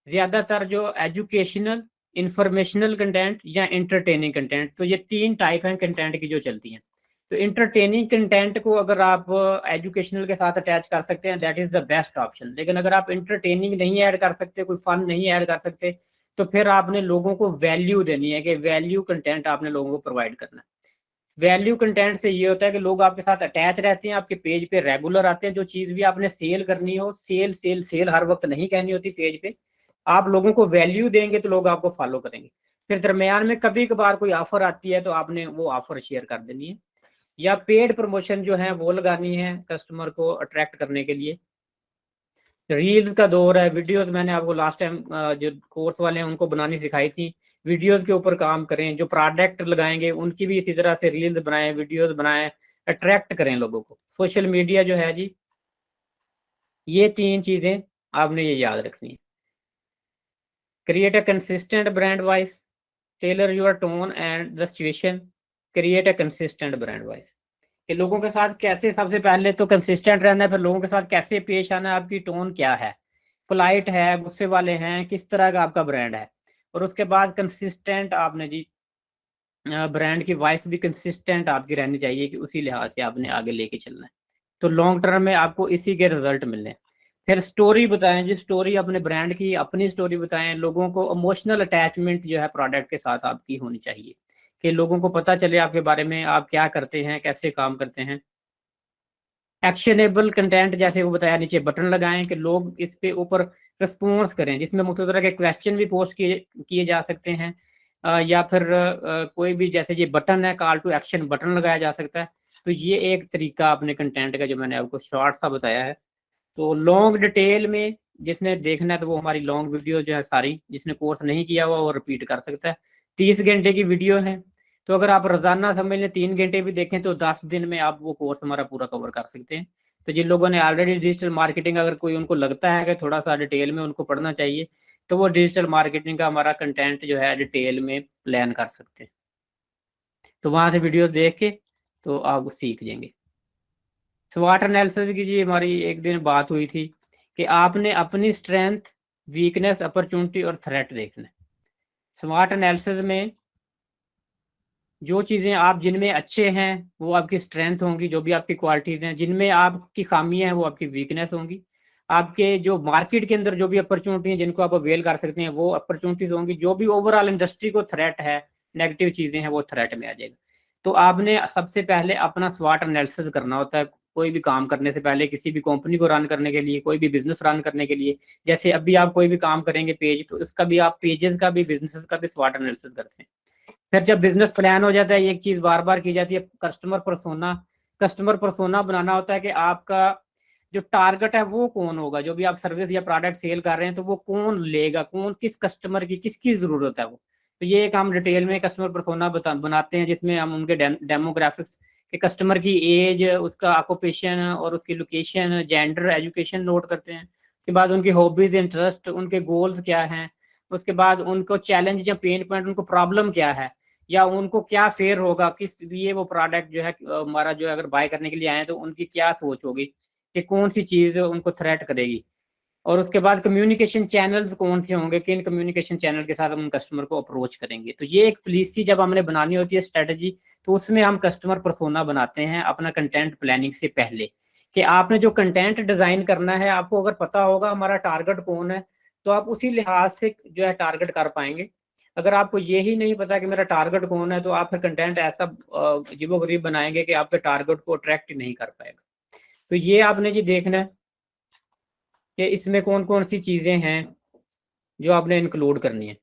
ज़्यादातर जो एजुकेशनल, इंफॉर्मेशनल कंटेंट या इंटरटेनिंग कंटेंट, तो ये 3 टाइप हैं कंटेंट की जो चलती हैं। तो इंटरटेनिंग कंटेंट को अगर आप एजुकेशनल के साथ अटैच कर सकते हैं, that is the best option. लेकिन अगर आप इंटरटेनिंग नहीं ऐड कर सकते, कोई फन नहीं ऐड कर सकते, तो फिर आपने लोगों को वैल्यू देनी है, कि वैल्यू कंटेंट आपने लोगों को प्रोवाइड करना है। वैल्यू कंटेंट से ये होता है कि लोग आपके साथ अटैच रहते हैं, आपके पेज पे रेगुलर आते हैं। जो चीज़ भी आपने सेल करनी हो, सेल सेल सेल हर वक्त नहीं कहनी होती पेज पे। आप लोगों को वैल्यू देंगे तो लोग आपको फॉलो करेंगे। फिर दरमियान में कभी कभार कोई ऑफर आती है तो आपने वो ऑफर शेयर कर देनी है, या पेड प्रमोशन जो है वो लगानी है कस्टमर को अट्रैक्ट करने के लिए। रील्स का दौर है, वीडियोस मैंने आपको लास्ट टाइम जो कोर्स वाले हैं उनको बनानी सिखाई थी। वीडियोस के ऊपर काम करें, जो प्रोडक्ट लगाएंगे उनकी भी इसी तरह से रील्स बनाएं, वीडियोस बनाएं, अट्रैक्ट करें लोगों को। सोशल मीडिया जो है जी, ये 3 चीज़ें आपने ये याद रखनी है। Create a consistent brand voice, tailor your tone and the situation, create a consistent brand voice. कि लोगों के साथ कैसे, सबसे पहले तो कंसिस्टेंट रहना है, फिर लोगों के साथ कैसे पेश आना है, आपकी टोन क्या है, पोलाइट है, गुस्से वाले हैं, किस तरह का आपका ब्रांड है। और उसके बाद कंसिस्टेंट आपने जी ब्रांड की वॉइस भी कंसिस्टेंट आपकी रहनी चाहिए, कि उसी लिहाज से आपने आगे लेके चलना है। तो लॉन्ग टर्म में आपको इसी के रिजल्ट मिलने। फिर स्टोरी बताएं जी, स्टोरी अपने ब्रांड की अपनी स्टोरी बताएं। लोगों को इमोशनल अटैचमेंट जो है प्रोडक्ट के साथ आपकी होनी चाहिए, कि लोगों को पता चले आपके बारे में, आप क्या करते हैं, कैसे काम करते हैं। एक्शनेबल कंटेंट, जैसे वो बताया, नीचे बटन लगाएं कि लोग इस पे ऊपर रिस्पॉन्स करें, जिसमें मुख्तलिफ तरह के क्वेश्चन भी पोस्ट किए जा सकते हैं, या फिर कोई भी, जैसे ये बटन है, कॉल टू एक्शन बटन लगाया जा सकता है। तो ये एक तरीका अपने कंटेंट का जो मैंने आपको शॉर्ट सा बताया है। तो लॉन्ग डिटेल में जिसने देखना है तो वो हमारी लॉन्ग वीडियो जो है सारी, जिसने कोर्स नहीं किया हुआ वो रिपीट कर सकता है। 30 घंटे की वीडियो है, तो अगर आप रोजाना समझ लें 3 घंटे भी देखें तो 10 दिन में आप वो कोर्स हमारा पूरा कवर कर सकते हैं। तो जिन लोगों ने ऑलरेडी डिजिटल मार्केटिंग, अगर कोई उनको लगता है कि थोड़ा सा डिटेल में उनको पढ़ना चाहिए, तो वो डिजिटल मार्केटिंग का हमारा कंटेंट जो है डिटेल में प्लान कर सकते हैं। तो वहाँ से वीडियो देख के तो आप सीख जाएंगे। स्वॉट एनालिसिस की जी हमारी एक दिन बात हुई थी कि आपने अपनी स्ट्रेंथ, वीकनेस, अपॉर्चुनिटी और थ्रेट देखना है। स्वॉट एनालिसिस में जो चीज़ें आप जिनमें अच्छे हैं वो आपकी स्ट्रेंथ होंगी, जो भी आपकी क्वालिटीज़ हैं। जिनमें आपकी खामियां हैं वो आपकी वीकनेस होंगी। आपके जो मार्केट के अंदर जो भी अपॉर्चुनिटी हैं जिनको आप अवेल कर सकते हैं वो अपॉर्चुनिटीज़ होंगी। जो भी ओवरऑल इंडस्ट्री को थ्रेट है, नेगेटिव चीज़ें हैं, वो थ्रेट में आ जाएगा। तो आपने सबसे पहले अपना स्वॉट एनालिसिस करना होता है कोई भी काम करने से पहले, किसी भी कंपनी को रन करने के लिए, कोई भी बिजनेस रन करने के लिए। जैसे अभी आप कोई भी काम करेंगे पेज, तो इसका भी आप पेजेस का भी, बिजनेस का भी स्वॉट एनालिसिस करते हैं। फिर जब बिजनेस प्लान हो जाता है, एक चीज बार बार की जाती है, कस्टमर पर्सोना। कस्टमर पर्सोना बनाना होता है कि आपका जो टारगेट है वो कौन होगा, जो भी आप सर्विस या प्रोडक्ट सेल कर रहे हैं तो वो कौन लेगा, कौन, किस कस्टमर की किसकी जरूरत है वो। तो ये एक हम डिटेल में कस्टमर पर्सोना बनाते हैं, जिसमें हम उनके डेमोग्राफिक्स कि कस्टमर की एज, उसका ऑक्यूपेशन और उसकी लोकेशन, जेंडर, एजुकेशन नोट करते हैं। उसके बाद उनकी हॉबीज, इंटरेस्ट, उनके गोल्स क्या हैं, उसके बाद उनको चैलेंज या पेन पॉइंट, उनको प्रॉब्लम क्या है, या उनको क्या फेयर होगा, किस लिए वो प्रोडक्ट जो है हमारा जो है अगर बाय करने के लिए आए तो उनकी क्या सोच होगी कि कौन सी चीज़ उनको थ्रेट करेगी। और उसके बाद कम्युनिकेशन चैनल्स कौन से होंगे, किन कम्युनिकेशन चैनल के साथ हम उन कस्टमर को अप्रोच करेंगे। तो ये एक पॉलिसी जब हमने बनानी होती है स्ट्रेटजी, तो उसमें हम कस्टमर पर्सोना बनाते हैं अपना कंटेंट प्लानिंग से पहले, कि आपने जो कंटेंट डिजाइन करना है, आपको अगर पता होगा हमारा टारगेट कौन है तो आप उसी लिहाज से जो है टारगेट कर पाएंगे। अगर आपको ये ही नहीं पता कि मेरा टारगेट कौन है तो आप फिर कंटेंट ऐसा अजीबोगरीब बनाएंगे कि आपके टारगेट को अट्रैक्ट नहीं कर पाएगा। तो ये आपने जी देखना है कि इसमें कौन कौन सी चीज़ें हैं जो आपने इंक्लूड करनी है।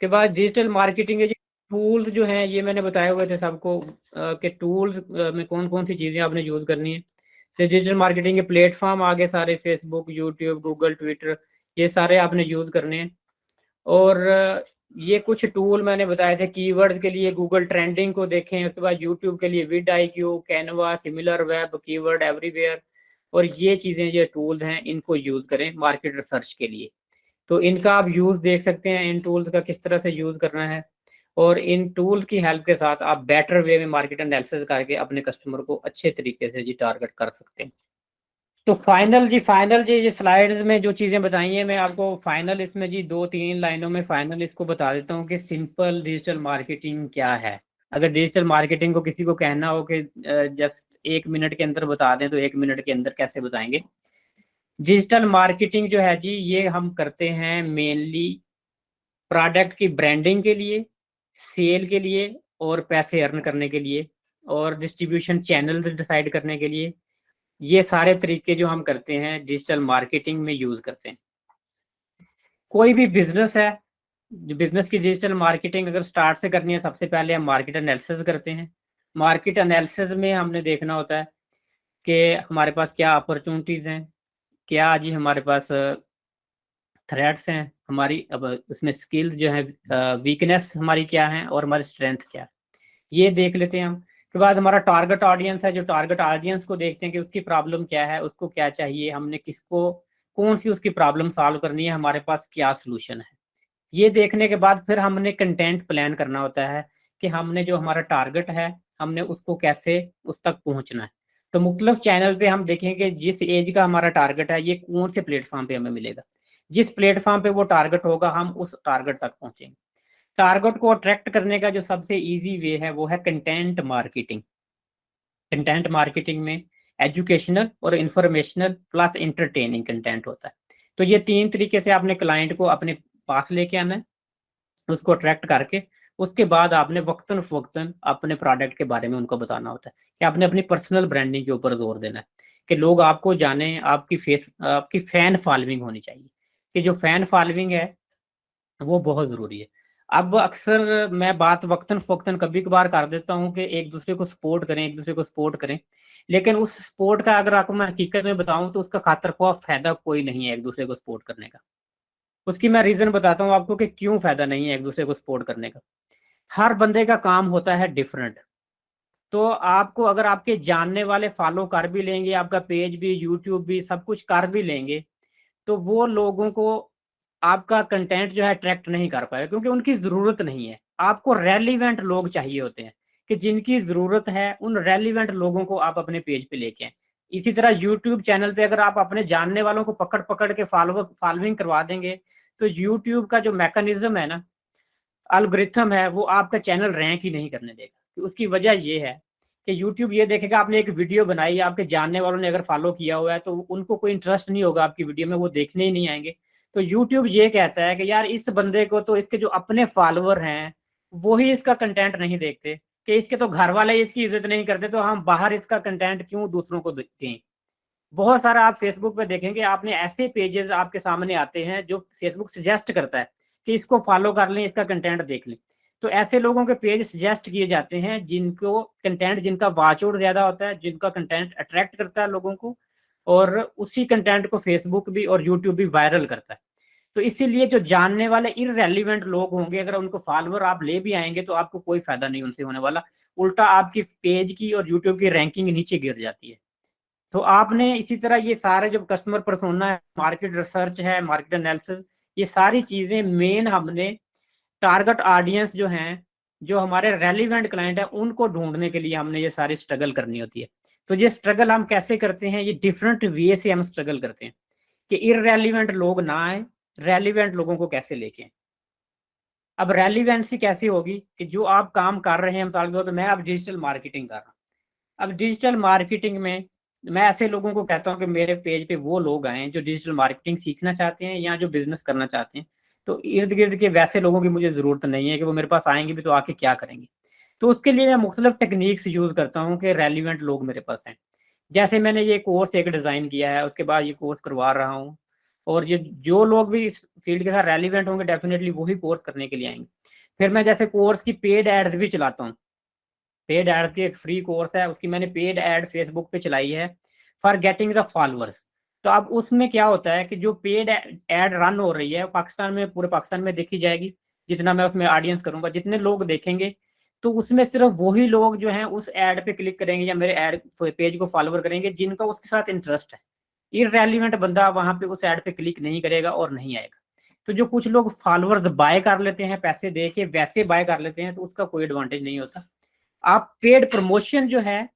के बाद डिजिटल मार्केटिंग के जो टूल्स जो हैं ये मैंने बताए हुए थे सबको कि टूल्स में कौन कौन सी चीज़ें आपने यूज़ करनी है। तो डिजिटल मार्केटिंग के प्लेटफॉर्म आगे सारे, फेसबुक, यूट्यूब, गूगल, ट्विटर, ये सारे आपने यूज़ करने हैं। और ये कुछ टूल मैंने बताए थे कीवर्ड्स के लिए, गूगल ट्रेंडिंग को देखें, उसके बाद यूट्यूब के लिए विड IQ, Canva, similar web, keyword everywhere, और ये चीज़ें, ये टूल्स हैं, इनको यूज़ करें मार्केट रिसर्च के लिए। तो इनका आप यूज़ देख सकते हैं, इन टूल्स का किस तरह से यूज़ करना है, और इन टूल की हेल्प के साथ आप बेटर वे में मार्केट एनालिसिस करके अपने कस्टमर को अच्छे तरीके से जी टारगेट कर सकते हैं। तो फाइनल जी ये स्लाइड्स में जो चीज़ें बताई हैं मैं आपको फाइनल इसमें जी 2-3 लाइनों में फाइनल इसको बता देता हूँ कि सिंपल डिजिटल मार्केटिंग क्या है। अगर डिजिटल मार्केटिंग को किसी को कहना हो कि जस्ट 1 मिनट के अंदर बता दें तो 1 मिनट के अंदर कैसे बताएंगे। डिजिटल मार्केटिंग जो है जी ये हम करते हैं मेनली प्रोडक्ट की ब्रांडिंग के लिए, सेल के लिए और पैसे अर्न करने के लिए, और डिस्ट्रीब्यूशन चैनल्स डिसाइड करने के लिए। ये सारे तरीके जो हम करते हैं डिजिटल मार्केटिंग में यूज करते हैं। कोई भी बिजनेस है, बिजनेस की डिजिटल मार्केटिंग अगर स्टार्ट से करनी है, सबसे पहले हम मार्केट एनालिसिस करते हैं। मार्केट एनालिसिस में हमने देखना होता है कि हमारे पास क्या अपॉर्चुनिटीज हैं, क्या जी हमारे पास थ्रेट्स हैं, हमारी अब उसमें स्किल्स जो है, वीकनेस हमारी क्या है और हमारी स्ट्रेंथ क्या है, ये देख लेते हैं हम। के बाद हमारा टारगेट ऑडियंस है, जो टारगेट ऑडियंस को देखते हैं कि उसकी प्रॉब्लम क्या है, उसको क्या चाहिए, हमने किसको कौन सी उसकी प्रॉब्लम सॉल्व करनी है, हमारे पास क्या सॉल्यूशन है। ये देखने के बाद फिर हमने कंटेंट प्लान करना होता है कि हमने जो हमारा टारगेट है हमने उसको कैसे उस तक पहुंचना है। तो मुख्तलिफ चैनल पे हम देखेंगे जिस एज का हमारा टारगेट है ये कौन से प्लेटफॉर्म पे हमें मिलेगा, जिस प्लेटफॉर्म पे वो टारगेट होगा हम उस टारगेट तक पहुंचेंगे। टारगेट को अट्रैक्ट करने का जो सबसे इजी वे है वो है कंटेंट मार्केटिंग। कंटेंट मार्केटिंग में एजुकेशनल और इंफॉर्मेशनल प्लस इंटरटेनिंग कंटेंट होता है। तो ये 3 तरीके से आपने क्लाइंट को अपने पास लेके आना है, उसको अट्रैक्ट करके उसके बाद आपने वक्तन फवक्तन अपने प्रोडक्ट के बारे में उनको बताना होता है कि आपने अपनी पर्सनल ब्रांडिंग के ऊपर जोर देना है कि लोग आपको जाने, आपकी फैन फॉलोइंग होनी चाहिए, कि जो फैन फॉलोइंग है वो बहुत ज़रूरी है। अब अक्सर मैं बात वक्तन फ़वक्तन कभी कभार कर देता हूँ कि एक दूसरे को सपोर्ट करें, एक दूसरे को सपोर्ट करें, लेकिन उस सपोर्ट का अगर आपको मैं हकीकत में बताऊँ तो उसका खातर ख्वाह फ़ायदा कोई नहीं है एक दूसरे को सपोर्ट करने का। उसकी मैं रीज़न बताता हूँ आपको कि क्यों फ़ायदा नहीं है एक दूसरे को सपोर्ट करने का। हर बंदे का काम होता है डिफरेंट। तो आपको अगर आपके जानने वाले फॉलो कर भी लेंगे, आपका पेज भी, यूट्यूब भी, सब कुछ कर भी लेंगे, तो वो लोगों को आपका कंटेंट जो है अट्रैक्ट नहीं कर पाएगा क्योंकि उनकी ज़रूरत नहीं है। आपको रेलिवेंट लोग चाहिए होते हैं कि जिनकी ज़रूरत है, उन रेलिवेंट लोगों को आप अपने पेज पे लेके आएँ। इसी तरह यूट्यूब चैनल पे अगर आप अपने जानने वालों को पकड़ के फॉलोइंग करवा देंगे, तो यूट्यूब का जो मैकेनिज़्म है ना, एल्गोरिथम है, वो आपका चैनल रैंक ही नहीं करने देगा। तो उसकी वजह ये है कि यूट्यूब ये देखेगा आपने एक वीडियो बनाई, आपके जानने वालों ने अगर फॉलो किया हुआ है तो उनको कोई इंटरेस्ट नहीं होगा आपकी वीडियो में, वो देखने ही नहीं आएंगे। तो यूट्यूब ये कहता है कि यार इस बंदे को तो इसके जो अपने फॉलोअर हैं वो ही इसका कंटेंट नहीं देखते, कि इसके तो घर वाले इसकी इज्जत नहीं करते, तो हम बाहर इसका कंटेंट क्यों दूसरों को दें। बहुत सारा आप फेसबुक पे देखेंगे, आपने ऐसे पेजेस आपके सामने आते हैं जो फेसबुक सजेस्ट करता है कि इसको फॉलो कर लें, इसका कंटेंट देख लें। तो ऐसे लोगों के पेज सजेस्ट किए जाते हैं जिनको कंटेंट, जिनका वॉच आउट ज्यादा होता है, जिनका कंटेंट अट्रैक्ट करता है लोगों को, और उसी कंटेंट को फेसबुक भी और यूट्यूब भी वायरल करता है। तो इसीलिए जो जानने वाले इररेलीवेंट लोग होंगे, अगर उनको फॉलोअर आप ले भी आएंगे तो आपको कोई फायदा नहीं उनसे होने वाला। उल्टा आपकी पेज की और यूट्यूब की रैंकिंग नीचे गिर जाती है। तो आपने इसी तरह ये सारे जो कस्टमर पर्सोना है, मार्केट रिसर्च है, मार्केट एनालिसिस, ये सारी चीजें मेन हमने टारगेट ऑडियंस जो हैं, जो हमारे रेलिवेंट क्लाइंट हैं, उनको ढूंढने के लिए हमने ये सारी स्ट्रगल करनी होती है। तो ये स्ट्रगल हम कैसे करते हैं, ये डिफरेंट वे से हम स्ट्रगल करते हैं कि इररेलिवेंट लोग ना आए, रेलिवेंट लोगों को कैसे लेके आए। अब रेलिवेंसी कैसी होगी कि जो आप काम कर रहे हैं, मिसाल के तौर पर मैं अब डिजिटल मार्केटिंग कर रहा हूँ, अब डिजिटल मार्केटिंग में मैं ऐसे लोगों को कहता हूँ कि मेरे पेज पे वो लोग आए जो डिजिटल मार्केटिंग सीखना चाहते हैं या जो बिजनेस करना चाहते हैं। तो इर्द गिर्द के वैसे लोगों की मुझे ज़रूरत नहीं है कि वो मेरे पास आएंगे भी तो आके क्या करेंगे। तो उसके लिए मैं मुख्तलिफ टेक्निक्स यूज़ करता हूँ कि रेलिवेंट लोग मेरे पास हैं। जैसे मैंने ये कोर्स एक डिज़ाइन किया है, उसके बाद ये कोर्स करवा रहा हूँ, और ये जो लोग भी इस फील्ड के साथ रेलिवेंट होंगे डेफिनेटली वही कोर्स करने के लिए आएंगे। फिर मैं जैसे कोर्स की पेड एड्स भी चलाता हूँ। पेड एड्स की एक फ्री कोर्स है, उसकी मैंने पेड एड फेसबुक पे चलाई है फॉर गेटिंग द फॉलोअर्स। तो अब उसमें क्या होता है कि जो पेड एड रन हो रही है पाकिस्तान में, पूरे पाकिस्तान में देखी जाएगी, जितना मैं उसमें ऑडियंस करूंगा, जितने लोग देखेंगे, तो उसमें सिर्फ वही लोग जो हैं उस एड पे क्लिक करेंगे या मेरे एड पेज को फॉलोवर करेंगे जिनका उसके साथ इंटरेस्ट है। इररेलिवेंट बंदा वहां पे उस एड पे क्लिक नहीं करेगा और नहीं आएगा। तो जो कुछ लोग फॉलोअर्स बाय कर लेते हैं, पैसे दे के वैसे बाय कर लेते हैं, तो उसका कोई एडवांटेज नहीं होता। आप पेड प्रमोशन जो है,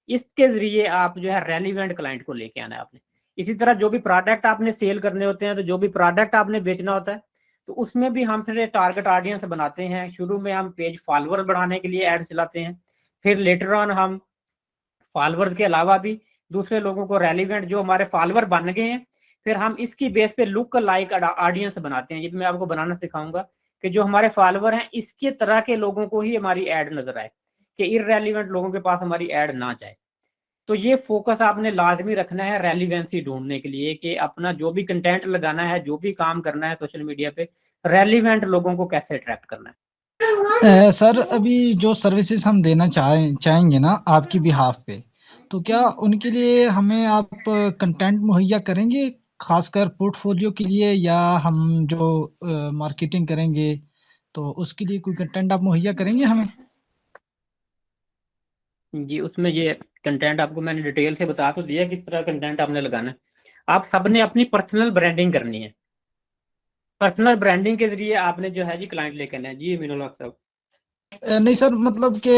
इसके जरिए आप जो है रेलिवेंट क्लाइंट को लेके आना है आपने। इसी तरह जो भी प्रोडक्ट आपने सेल करने होते हैं, तो जो भी प्रोडक्ट आपने बेचना होता है, तो उसमें भी हम फिर टारगेट ऑडियंस बनाते हैं। शुरू में हम पेज फॉलोअर बढ़ाने के लिए ऐड चलाते हैं, फिर लेटर ऑन हम फॉलोअर्स के अलावा भी दूसरे लोगों को रेलिवेंट जो हमारे फॉलोअर बन गए हैं, फिर हम इसकी बेस पे लुक लाइक ऑडियंस बनाते हैं। ये भी मैं आपको बनाना सिखाऊंगा कि जो हमारे फॉलोअर हैं इसके तरह के लोगों को ही हमारी ऐड नजर आए, कि इररेलिवेंट लोगों के पास हमारी ऐड ना जाए। तो ये फोकस आपने लाजमी रखना है रेलिवेंसी ढूंढने के लिए, कि अपना जो भी कंटेंट लगाना है, जो भी काम करना है सोशल मीडिया पे, रेलिवेंट लोगों को कैसे अट्रैक्ट करना है। सर अभी जो सर्विसेज हम देना चाहेंगे ना आपकी बिहाफ पे, तो क्या उनके लिए हमें आप कंटेंट मुहैया करेंगे, खासकर पोर्टफोलियो के लिए, या हम जो मार्केटिंग करेंगे तो उसके लिए कोई कंटेंट आप मुहैया करेंगे हमें? जी, उसमें ये कंटेंट आपको मैंने डिटेल से बता तो दिया किस तरह कंटेंट आपने लगाना है। आप सबने अपनी पर्सनल ब्रांडिंग करनी है। पर्सनल ब्रांडिंग के जरिए आपने जो है जी क्लाइंट लेकर आना है। जी मीनुल हक साहब। नहीं सर, मतलब कि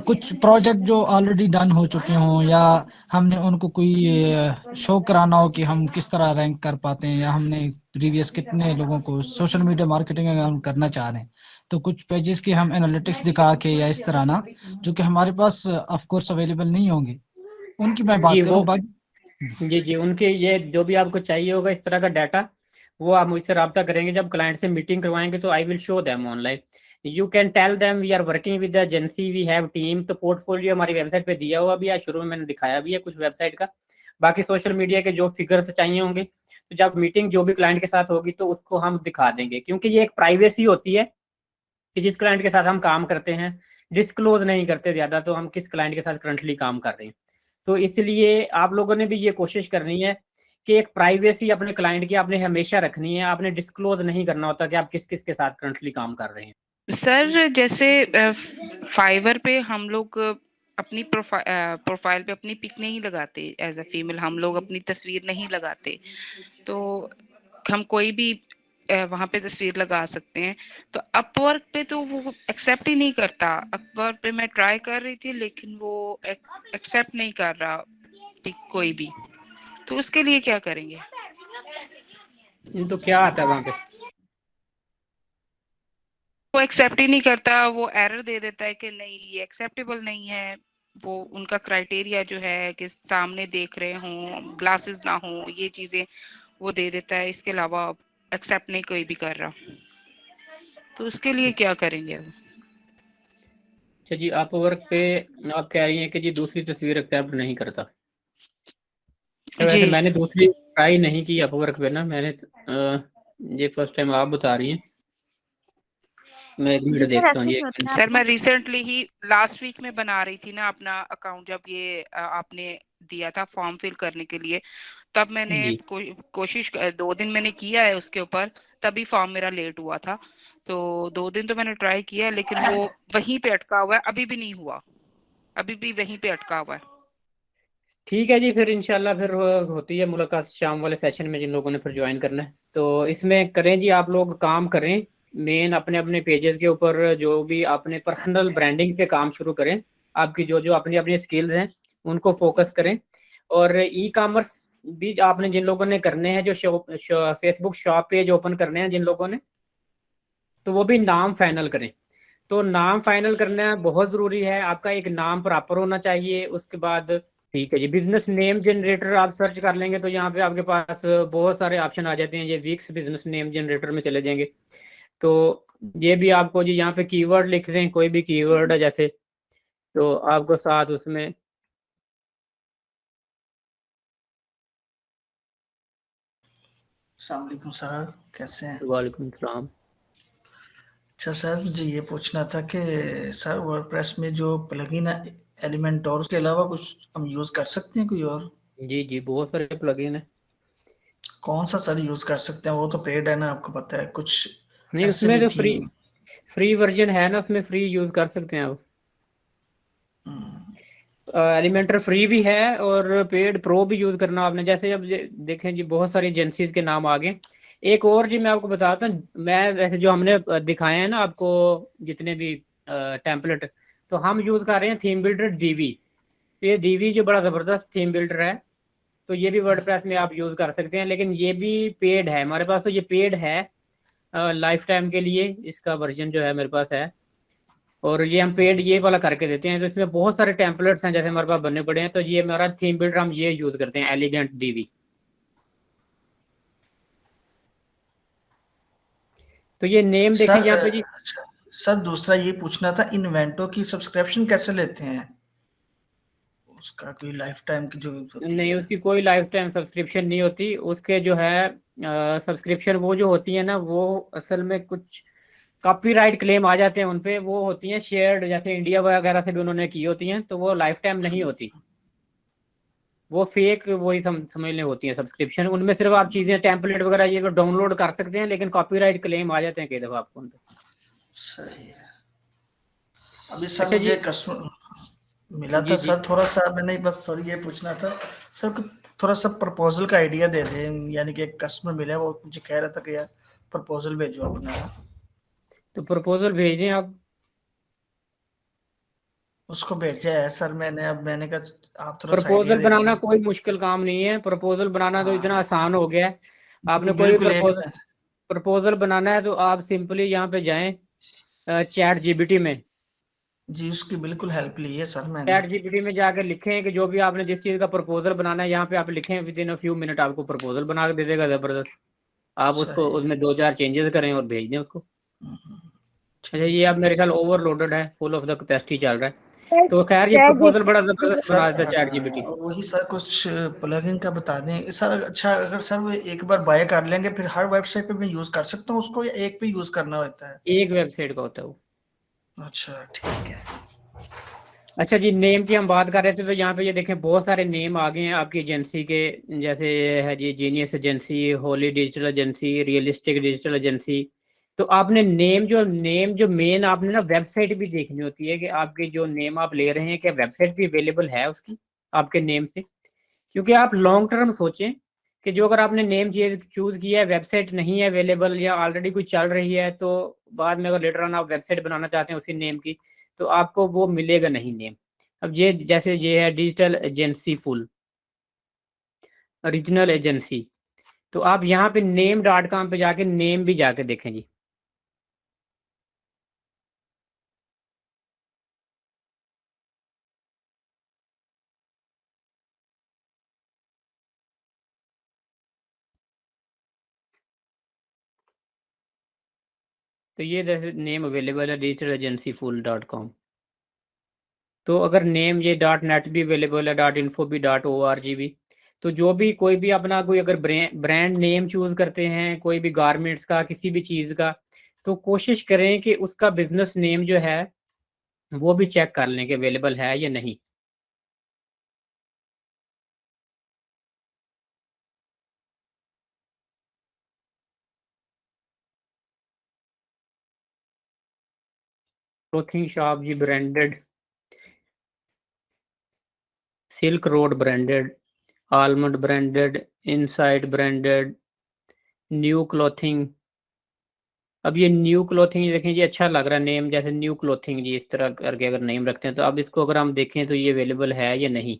कुछ प्रोजेक्ट जो ऑलरेडी डन हो चुके हों, या हमने उनको कोई शो कराना हो कि हम किस तरह रैंक कर पाते हैं, या हमने प्रीवियस कितने लोगों को सोशल मीडिया मार्केटिंग अगर हम करना चाह रहे हैं, तो कुछ पेजेस की हम एनालिटिक्स दिखा के या इस तरह ना, जो कि हमारे पास ऑफ कोर्स अवेलेबल नहीं होंगे, उनकी मैं बात जी कर रहा वो हूँ। जी उनके ये जो भी आपको चाहिए होगा इस तरह का डाटा, वो आप मुझसे रब्ता करेंगे। जब क्लाइंट से मीटिंग करवाएंगे तो I will show them online. You can tell them we are working with the agency, we have team. तो पोर्टफोलियो हमारी वेबसाइट पे दिया हुआ भी है, शुरू में मैंने दिखाया भी है कुछ वेबसाइट का। बाकी सोशल मीडिया के जो फिगर्स चाहिए होंगे, तो जब मीटिंग जो भी क्लाइंट के साथ होगी तो उसको हम दिखा देंगे, क्योंकि ये एक प्राइवेसी होती है कि जिस क्लाइंट के साथ हम काम करते हैं डिस्क्लोज नहीं करते ज़्यादा, तो हम किस क्लाइंट के साथ करंटली काम कर रहे हैं। तो इसलिए आप लोगों ने भी ये कोशिश करनी है कि एक प्राइवेसी अपने क्लाइंट की आपने हमेशा रखनी है। आपने डिस्क्लोज नहीं करना होता कि आप किस किस के साथ करंटली काम कर रहे हैं। सर जैसे फाइवर पे हम लोग अपनी प्रोफाइल पे अपनी पिक नहीं लगाते, एज अ फीमेल हम लोग अपनी तस्वीर नहीं लगाते, तो हम कोई भी वहाँ पे तस्वीर लगा सकते हैं। तो अपवर्क पे तो वो एक्सेप्ट ही नहीं करता। अपवर्क पे मैं ट्राई कर रही थी लेकिन वो एक्सेप्ट नहीं कर रहा पिक कोई भी। तो उसके लिए क्या करेंगे? तो क्या आता है वहाँ पे? वो एक्सेप्ट ही नहीं करता, वो एरर दे देता है कि नहीं ये एक्सेप्टेबल नहीं है। वो उनका क्राइटेरिया जो है कि सामने देख रहे हों, ग्लासेस ना हो, ये चीजें वो दे देता है। इसके अलावा एक्सेप्ट नहीं कोई भी कर रहा। तो उसके लिए क्या करेंगे अब? अच्छा जी, अपवर्क पे आप कह रही हैं कि जी दूसरी तस्वीर एक्सेप्ट नहीं करता। तो वैसे मैंने दूसरी ट्राई नहीं की अपवर्क पे ना, मैंने ये फर्स्ट टाइम आप बता रही हैं। मैं एक मिनट देखता हूँ ये। सर मैं रिसेंटली ही लास्ट वीक में बना रही थी ना अपना अकाउंट, जब ये आपने दिया था फॉर्म फिल करने के लिए, तब मैंने कोशिश 2 दिन मैंने किया है उसके ऊपर, तभी फॉर्म मेरा लेट हुआ था। तो 2 दिन तो मैंने ट्राई किया लेकिन वो वहीं पे अटका हुआ है, अभी भी नहीं हुआ। अभी भी वहीं पे अटका हुआ है। ठीक है जी, फिर इंशाल्लाह फिर होती है मुलाकात शाम वाले सेशन में जिन लोगों ने फिर ज्वाइन करना है। तो इसमें करें जी, आप लोग काम करें मेन अपने अपने पेजेस के ऊपर, जो भी अपने पर्सनल ब्रांडिंग पे काम शुरू करें। आपकी जो जो अपनी अपनी स्किल्स हैं उनको फोकस करें। और ई कॉमर्स भी आपने जिन लोगों ने करने हैं, जो फेसबुक शॉप पेज ओपन करने हैं जिन लोगों ने, तो वो भी नाम फाइनल करें। तो नाम फाइनल करना बहुत ज़रूरी है, आपका एक नाम प्रॉपर होना चाहिए। उसके बाद ठीक है जी, बिजनेस नेम जनरेटर आप सर्च कर लेंगे तो यहाँ पे आपके पास बहुत सारे ऑप्शन आ जाते हैं। ये विक्स बिजनेस नेम जनरेटर में चले जाएंगे तो ये भी आपको जी यहाँ पे कीवर्ड लिख दें, कोई भी कीवर्ड है जैसे, तो आपको साथ उसमें अस्सलाम वालेकुम सर, कैसे हैं? वालेकुम सलाम। अच्छा सर, मुझे ये पूछना था कि सर वर्डप्रेस में जो प्लगइन है एलिमेंटोर, उसके अलावा कुछ हम यूज़ कर सकते हैं कोई और? जी जी, बहुत सारे प्लगइन है। कौन सा सर यूज़ कर सकते हैं? वो तो पेड है ना, आपको पता है। कुछ नहीं, ऐसे उसमें भी तो थी। फ्री वर्जन है ना, उसमें फ्री यूज कर सकते हैं आप। एलिमेंटर फ्री भी है और पेड प्रो भी यूज करना आपने। जैसे अब देखें जी, बहुत सारी एजेंसीज के नाम आ गए। एक और जी मैं आपको बताता हूँ, मैं वैसे जो हमने दिखाए हैं ना आपको जितने भी टेम्पलेट, तो हम यूज कर रहे हैं थीम बिल्डर डीवी। तो ये डीवी जो बड़ा जबरदस्त थीम बिल्डर है, तो ये भी वर्डप्रेस में आप यूज कर सकते हैं, लेकिन ये भी पेड है हमारे पास। तो ये पेड है लाइफ टाइम के लिए, इसका वर्जन जो है मेरे पास है। और ये हम पेड ये वाला करके देते हैं। तो इसमें बहुत सारे टेम्पलेट्स हैं जैसे हमारे पास बने पड़े हैं। तो ये हमारा थीम बिल्डर हम ये यूज करते हैं, एलिगेंट डीवी। तो ये नेम देखें सर यहाँ पे जी। अच्छा सर, दूसरा ये पूछना था, इन्वेंटो की सब्सक्रिप्शन कैसे लेते हैं? उसका कोई लाइफ टाइम की जो होती नहीं, है? उसकी कोई लाइफ टाइम सब्सक्रिप्शन नहीं होती। उसके जो है सब्सक्रिप्शन वो जो होती है ना, वो असल में कुछ कॉपीराइट क्लेम आ जाते हैं उन पे। वो होती हैं शेयर्ड, जैसे इंडिया वगैरह से भी उन्होंने की होती हैं, तो वो लाइफ टाइम नहीं होती। वो फेक वही समझ लें होती है सब्सक्रिप्शन। उनमें सिर्फ आप चीज़ें टेम्पलेट वगैरह ये तो डाउनलोड कर सकते हैं, लेकिन कॉपीराइट क्लेम आ जाते हैं कई दफ़ा आपको उन पे। सही है। अभी सर अच्छा जी। मुझे कस्टमर मिला था जी जी। सर, थोड़ा-सा मैंने बस सॉरी ये पूछना था सर कि थोड़ा-सा प्रपोज़ल का आइडिया दे दें। यानी कि एक कस्टमर मिला है, वो मुझे कह रहा था कि यार प्रपोज़ल भेजो अपना। तो प्रपोजल भेज दें आप। उसको भेजा है सर मैंने। अब मैंने कहा आप थोड़ा-सा आइडिया प्रपोजल दे बनाना दें। कोई मुश्किल काम नहीं है। प्रपोजल बनाना तो इतना हाँ, आसान हो गया है। आपने कोई भी बिल्कुल एक प्रपोजल बनाना है तो आप सिंपली यहाँ पे जाएं चैट जीपीटी में। जी, उसकी बिल्कुल हेल्प ली है सर मैंने। चैट जीपीटी में जाकर लिखें कि जो भी आपने जिस चीज़ का प्रपोजल बनाना है, यहाँ पे आप लिखें, with in a few minute आपको प्रपोजल बना के दे देगा ज़बरदस्त। आप उसको सही है। उसमें 2-4 चेंजेस करें और भेज दें उसको। अच्छा, ये ठीक है। अब मेरे ख्याल ओवरलोडेड है, फुल ऑफ द कैपेसिटी चल रहा है। सर तो खैर ये चैट जी प्रपोजल बड़ा जबरदस्त सर बना देता है चैट जीपीटी। वही सर कुछ प्लगइन का बता दें सर। अच्छा, अगर सर वो एक बार बाय कर लेंगे फिर हर वेबसाइट पे मैं यूज़ कर सकता हूँ उसको, या एक पे यूज़ करना होता है? एक वेबसाइट का होता है वो। अच्छा, ठीक है। अच्छा जी, नेम की हम बात कर रहे थे, तो यहाँ पे ये देखें बहुत सारे नेम आ गए हैं आपकी एजेंसी के। जैसे ये है जी, genius agency, holy digital agency, realistic digital agency. तो आपने नेम जो मेन आपने ना वेबसाइट भी देखनी होती है कि आपके जो नेम आप ले रहे हैं क्या वेबसाइट भी अवेलेबल है उसकी आपके नेम से। क्योंकि आप लॉन्ग टर्म सोचें कि जो अगर आपने नेम चूज किया है, वेबसाइट नहीं है अवेलेबल या ऑलरेडी कोई चल रही है, तो बाद में अगर लेटर ऑन आप वेबसाइट बनाना चाहते हैं उसी नेम की, तो आपको वो मिलेगा नहीं नेम। अब ये जैसे ये है digital agency full regional agency, तो आप यहाँ पे name.com पे जाके नेम भी जाके देखें जी। तो ये नेम अवेलेबल है digitalagencyfull.com। तो अगर नेम ये .net भी अवेलेबल है, .info भी, .org भी। तो जो भी कोई भी अपना कोई अगर ब्रांड नेम चूज करते हैं कोई भी गारमेंट्स का किसी भी चीज़ का, तो कोशिश करें कि उसका बिजनेस नेम जो है वो भी चेक कर लें कि अवेलेबल है या नहीं। क्लोथिंग शॉप जी branded, silk road branded, almond branded, inside branded, new clothing. अब ये न्यू क्लॉथिंग देखें जी, अच्छा लग रहा है नेम, जैसे न्यू क्लॉथिंग जी, इस तरह करके अगर नेम रखते हैं तो अब इसको अगर हम देखें तो ये अवेलेबल है या नहीं।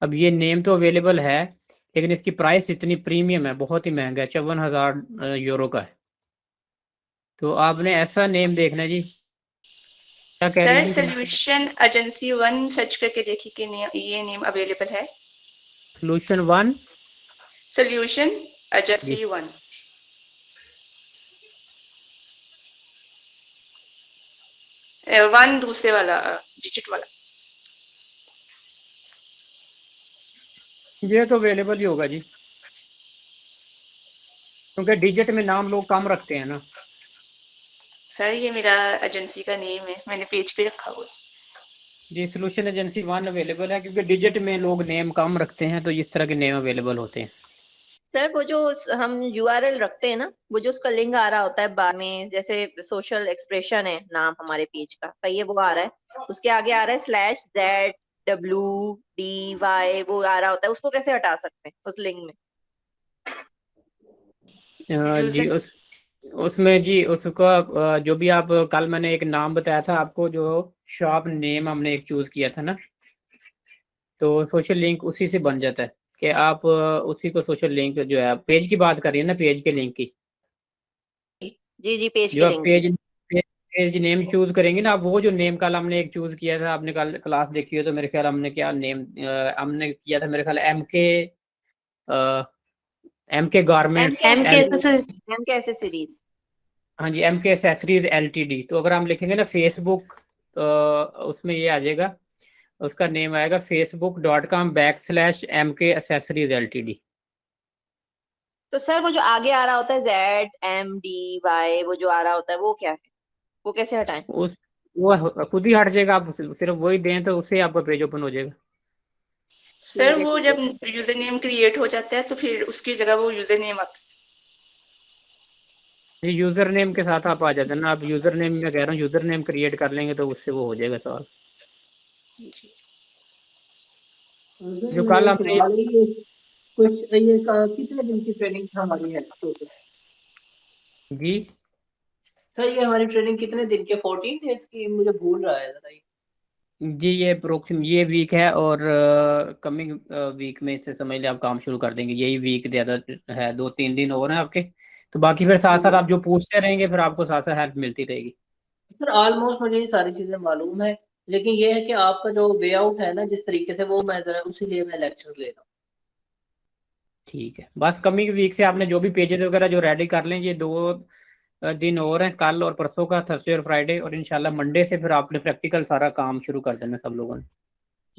अब ये नेम तो अवेलेबल है, लेकिन इसकी प्राइस इतनी प्रीमियम है, बहुत ही महंगा है, 54,000 यूरो का है। तो आपने ऐसा नेम देखना है जी। क्या कह रही सर थी? सोल्यूशन एजेंसी 1 सर्च करके देखिए कि ये नेम अवेलेबल है। Solution 1 solution agency 1। वन दूसरे वाला डिजिट वाला। ये तो अवेलेबल ही होगा जी, क्योंकि डिजिट में नाम लोग कम रखते हैं ना। सर ये मेरा एजेंसी का नेम है, मैंने पेज पे रखा हुआ है। जी सोल्यूशन एजेंसी 1 अवेलेबल है, क्योंकि डिजिट में लोग नेम कम रखते हैं, तो इस तरह के नेम अवेलेबल होते हैं। सर वो जो हम यूआरएल रखते हैं ना, वो जो उसका लिंक आ रहा होता है बाद में, जैसे सोशल एक्सप्रेशन है नाम हमारे पेज का, तो ये वो आ रहा है, उसके आगे आ रहा है /ZWDY, वो आ रहा होता है, उसको कैसे हटा सकते हैं उस लिंक में? जी उसमें जी उसका जो भी आप कल मैंने एक नाम बताया था आपको, जो शॉप नेम हमने एक चूज किया था ना, तो सोशल लिंक उसी से बन जाता है कि आप उसी को सोशल लिंक जो है, पेज की बात कर रही है ना, पेज के लिंक की। जी जी, पेज जो के आप link page page name choose करेंगे ना, आप वो जो नेम कल हमने एक चूज किया था, आपने कल क्लास देखी हो तो मेरे ख्याल हमने क्या नेम हमने किया था, मेरे ख्याल MK गारमेंट्स MK एक्सेसरीज। हाँ जी, MK एक्सेसरीज LTD। तो अगर हम लिखेंगे ना फेसबुक, उसमें ये आ जाएगा, उसका नेम आएगा facebook.com/MK एक्सेसरीज LTD। तो सर वो जो आगे आ रहा होता है ZMDY, वो जो आ रहा होता है वो क्या है, वो कैसे हटाएं? वो खुद ही हट जाएगा, आप सिर्फ वही दें तो उससे आपका पेज ओपन हो जाएगा। सर वो जब यूजर नेम क्रिएट हो जाता है तो फिर उसकी जगह वो यूजर नेम आता ये यूजर नेम के साथ आप आ जाते हैं ना, आप यूजर नेम में कह रहा हूँ, यूजर नेम क्रिएट कर लेंगे तो उससे वो हो जाएगा सवाल। जो कल हमने कुछ ये कितने दिन की ट्रेनिंग हमारी है टोटल? जी सर ये हमारी ट्रेनिंग कितने दिन के 14 डेज की, मुझे भूल रहा है जरा। जी ये अप्रोक्सीम ये वीक है, और कमिंग वीक में इससे समझ लें आप काम शुरू कर देंगे, यही वीक ज़्यादा है, 2-3 दिन और हैं आपके, तो बाकी फिर साथ साथ आप जो पूछते रहेंगे फिर आपको साथ साथ हेल्प मिलती रहेगी। सर ऑलमोस्ट मुझे ये सारी चीजें मालूम है, लेकिन ये है कि आपका जो वे आउट है ना जिस तरीके से, वो मैं जरा उसी लिए मैं लेक्चर ले रहा हूँ। ठीक है, बस कमिंग वीक से आपने जो भी पेजेस वगैरह जो रेडी कर लें, ये 2 दिन और हैं, कल और परसों का, थर्सडे और फ्राइडे, और इंशाल्लाह मंडे से फिर आपने प्रैक्टिकल सारा काम शुरू कर देना सब लोगों ने।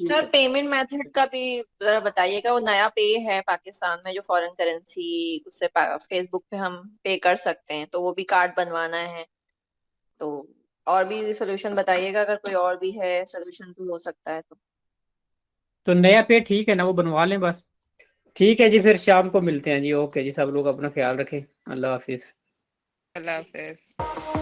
सर पेमेंट मेथड का भी जरा बताइएगा, वो नया पे है पाकिस्तान में जो फॉरेन करेंसी, उससे फेसबुक पे हम पे कर सकते हैं, तो वो भी कार्ड बनवाना है, तो और भी सोल्यूशन बताइएगा, अगर कोई और भी है सोल्यूशन तो हो सकता है तो नया पे ठीक है ना, वो बनवा लें बस। ठीक है जी, फिर शाम को मिलते हैं जी। ओके जी, सब लोग अपना ख्याल रखें। अल्लाह हाफिज। अल्लाह हाफिज।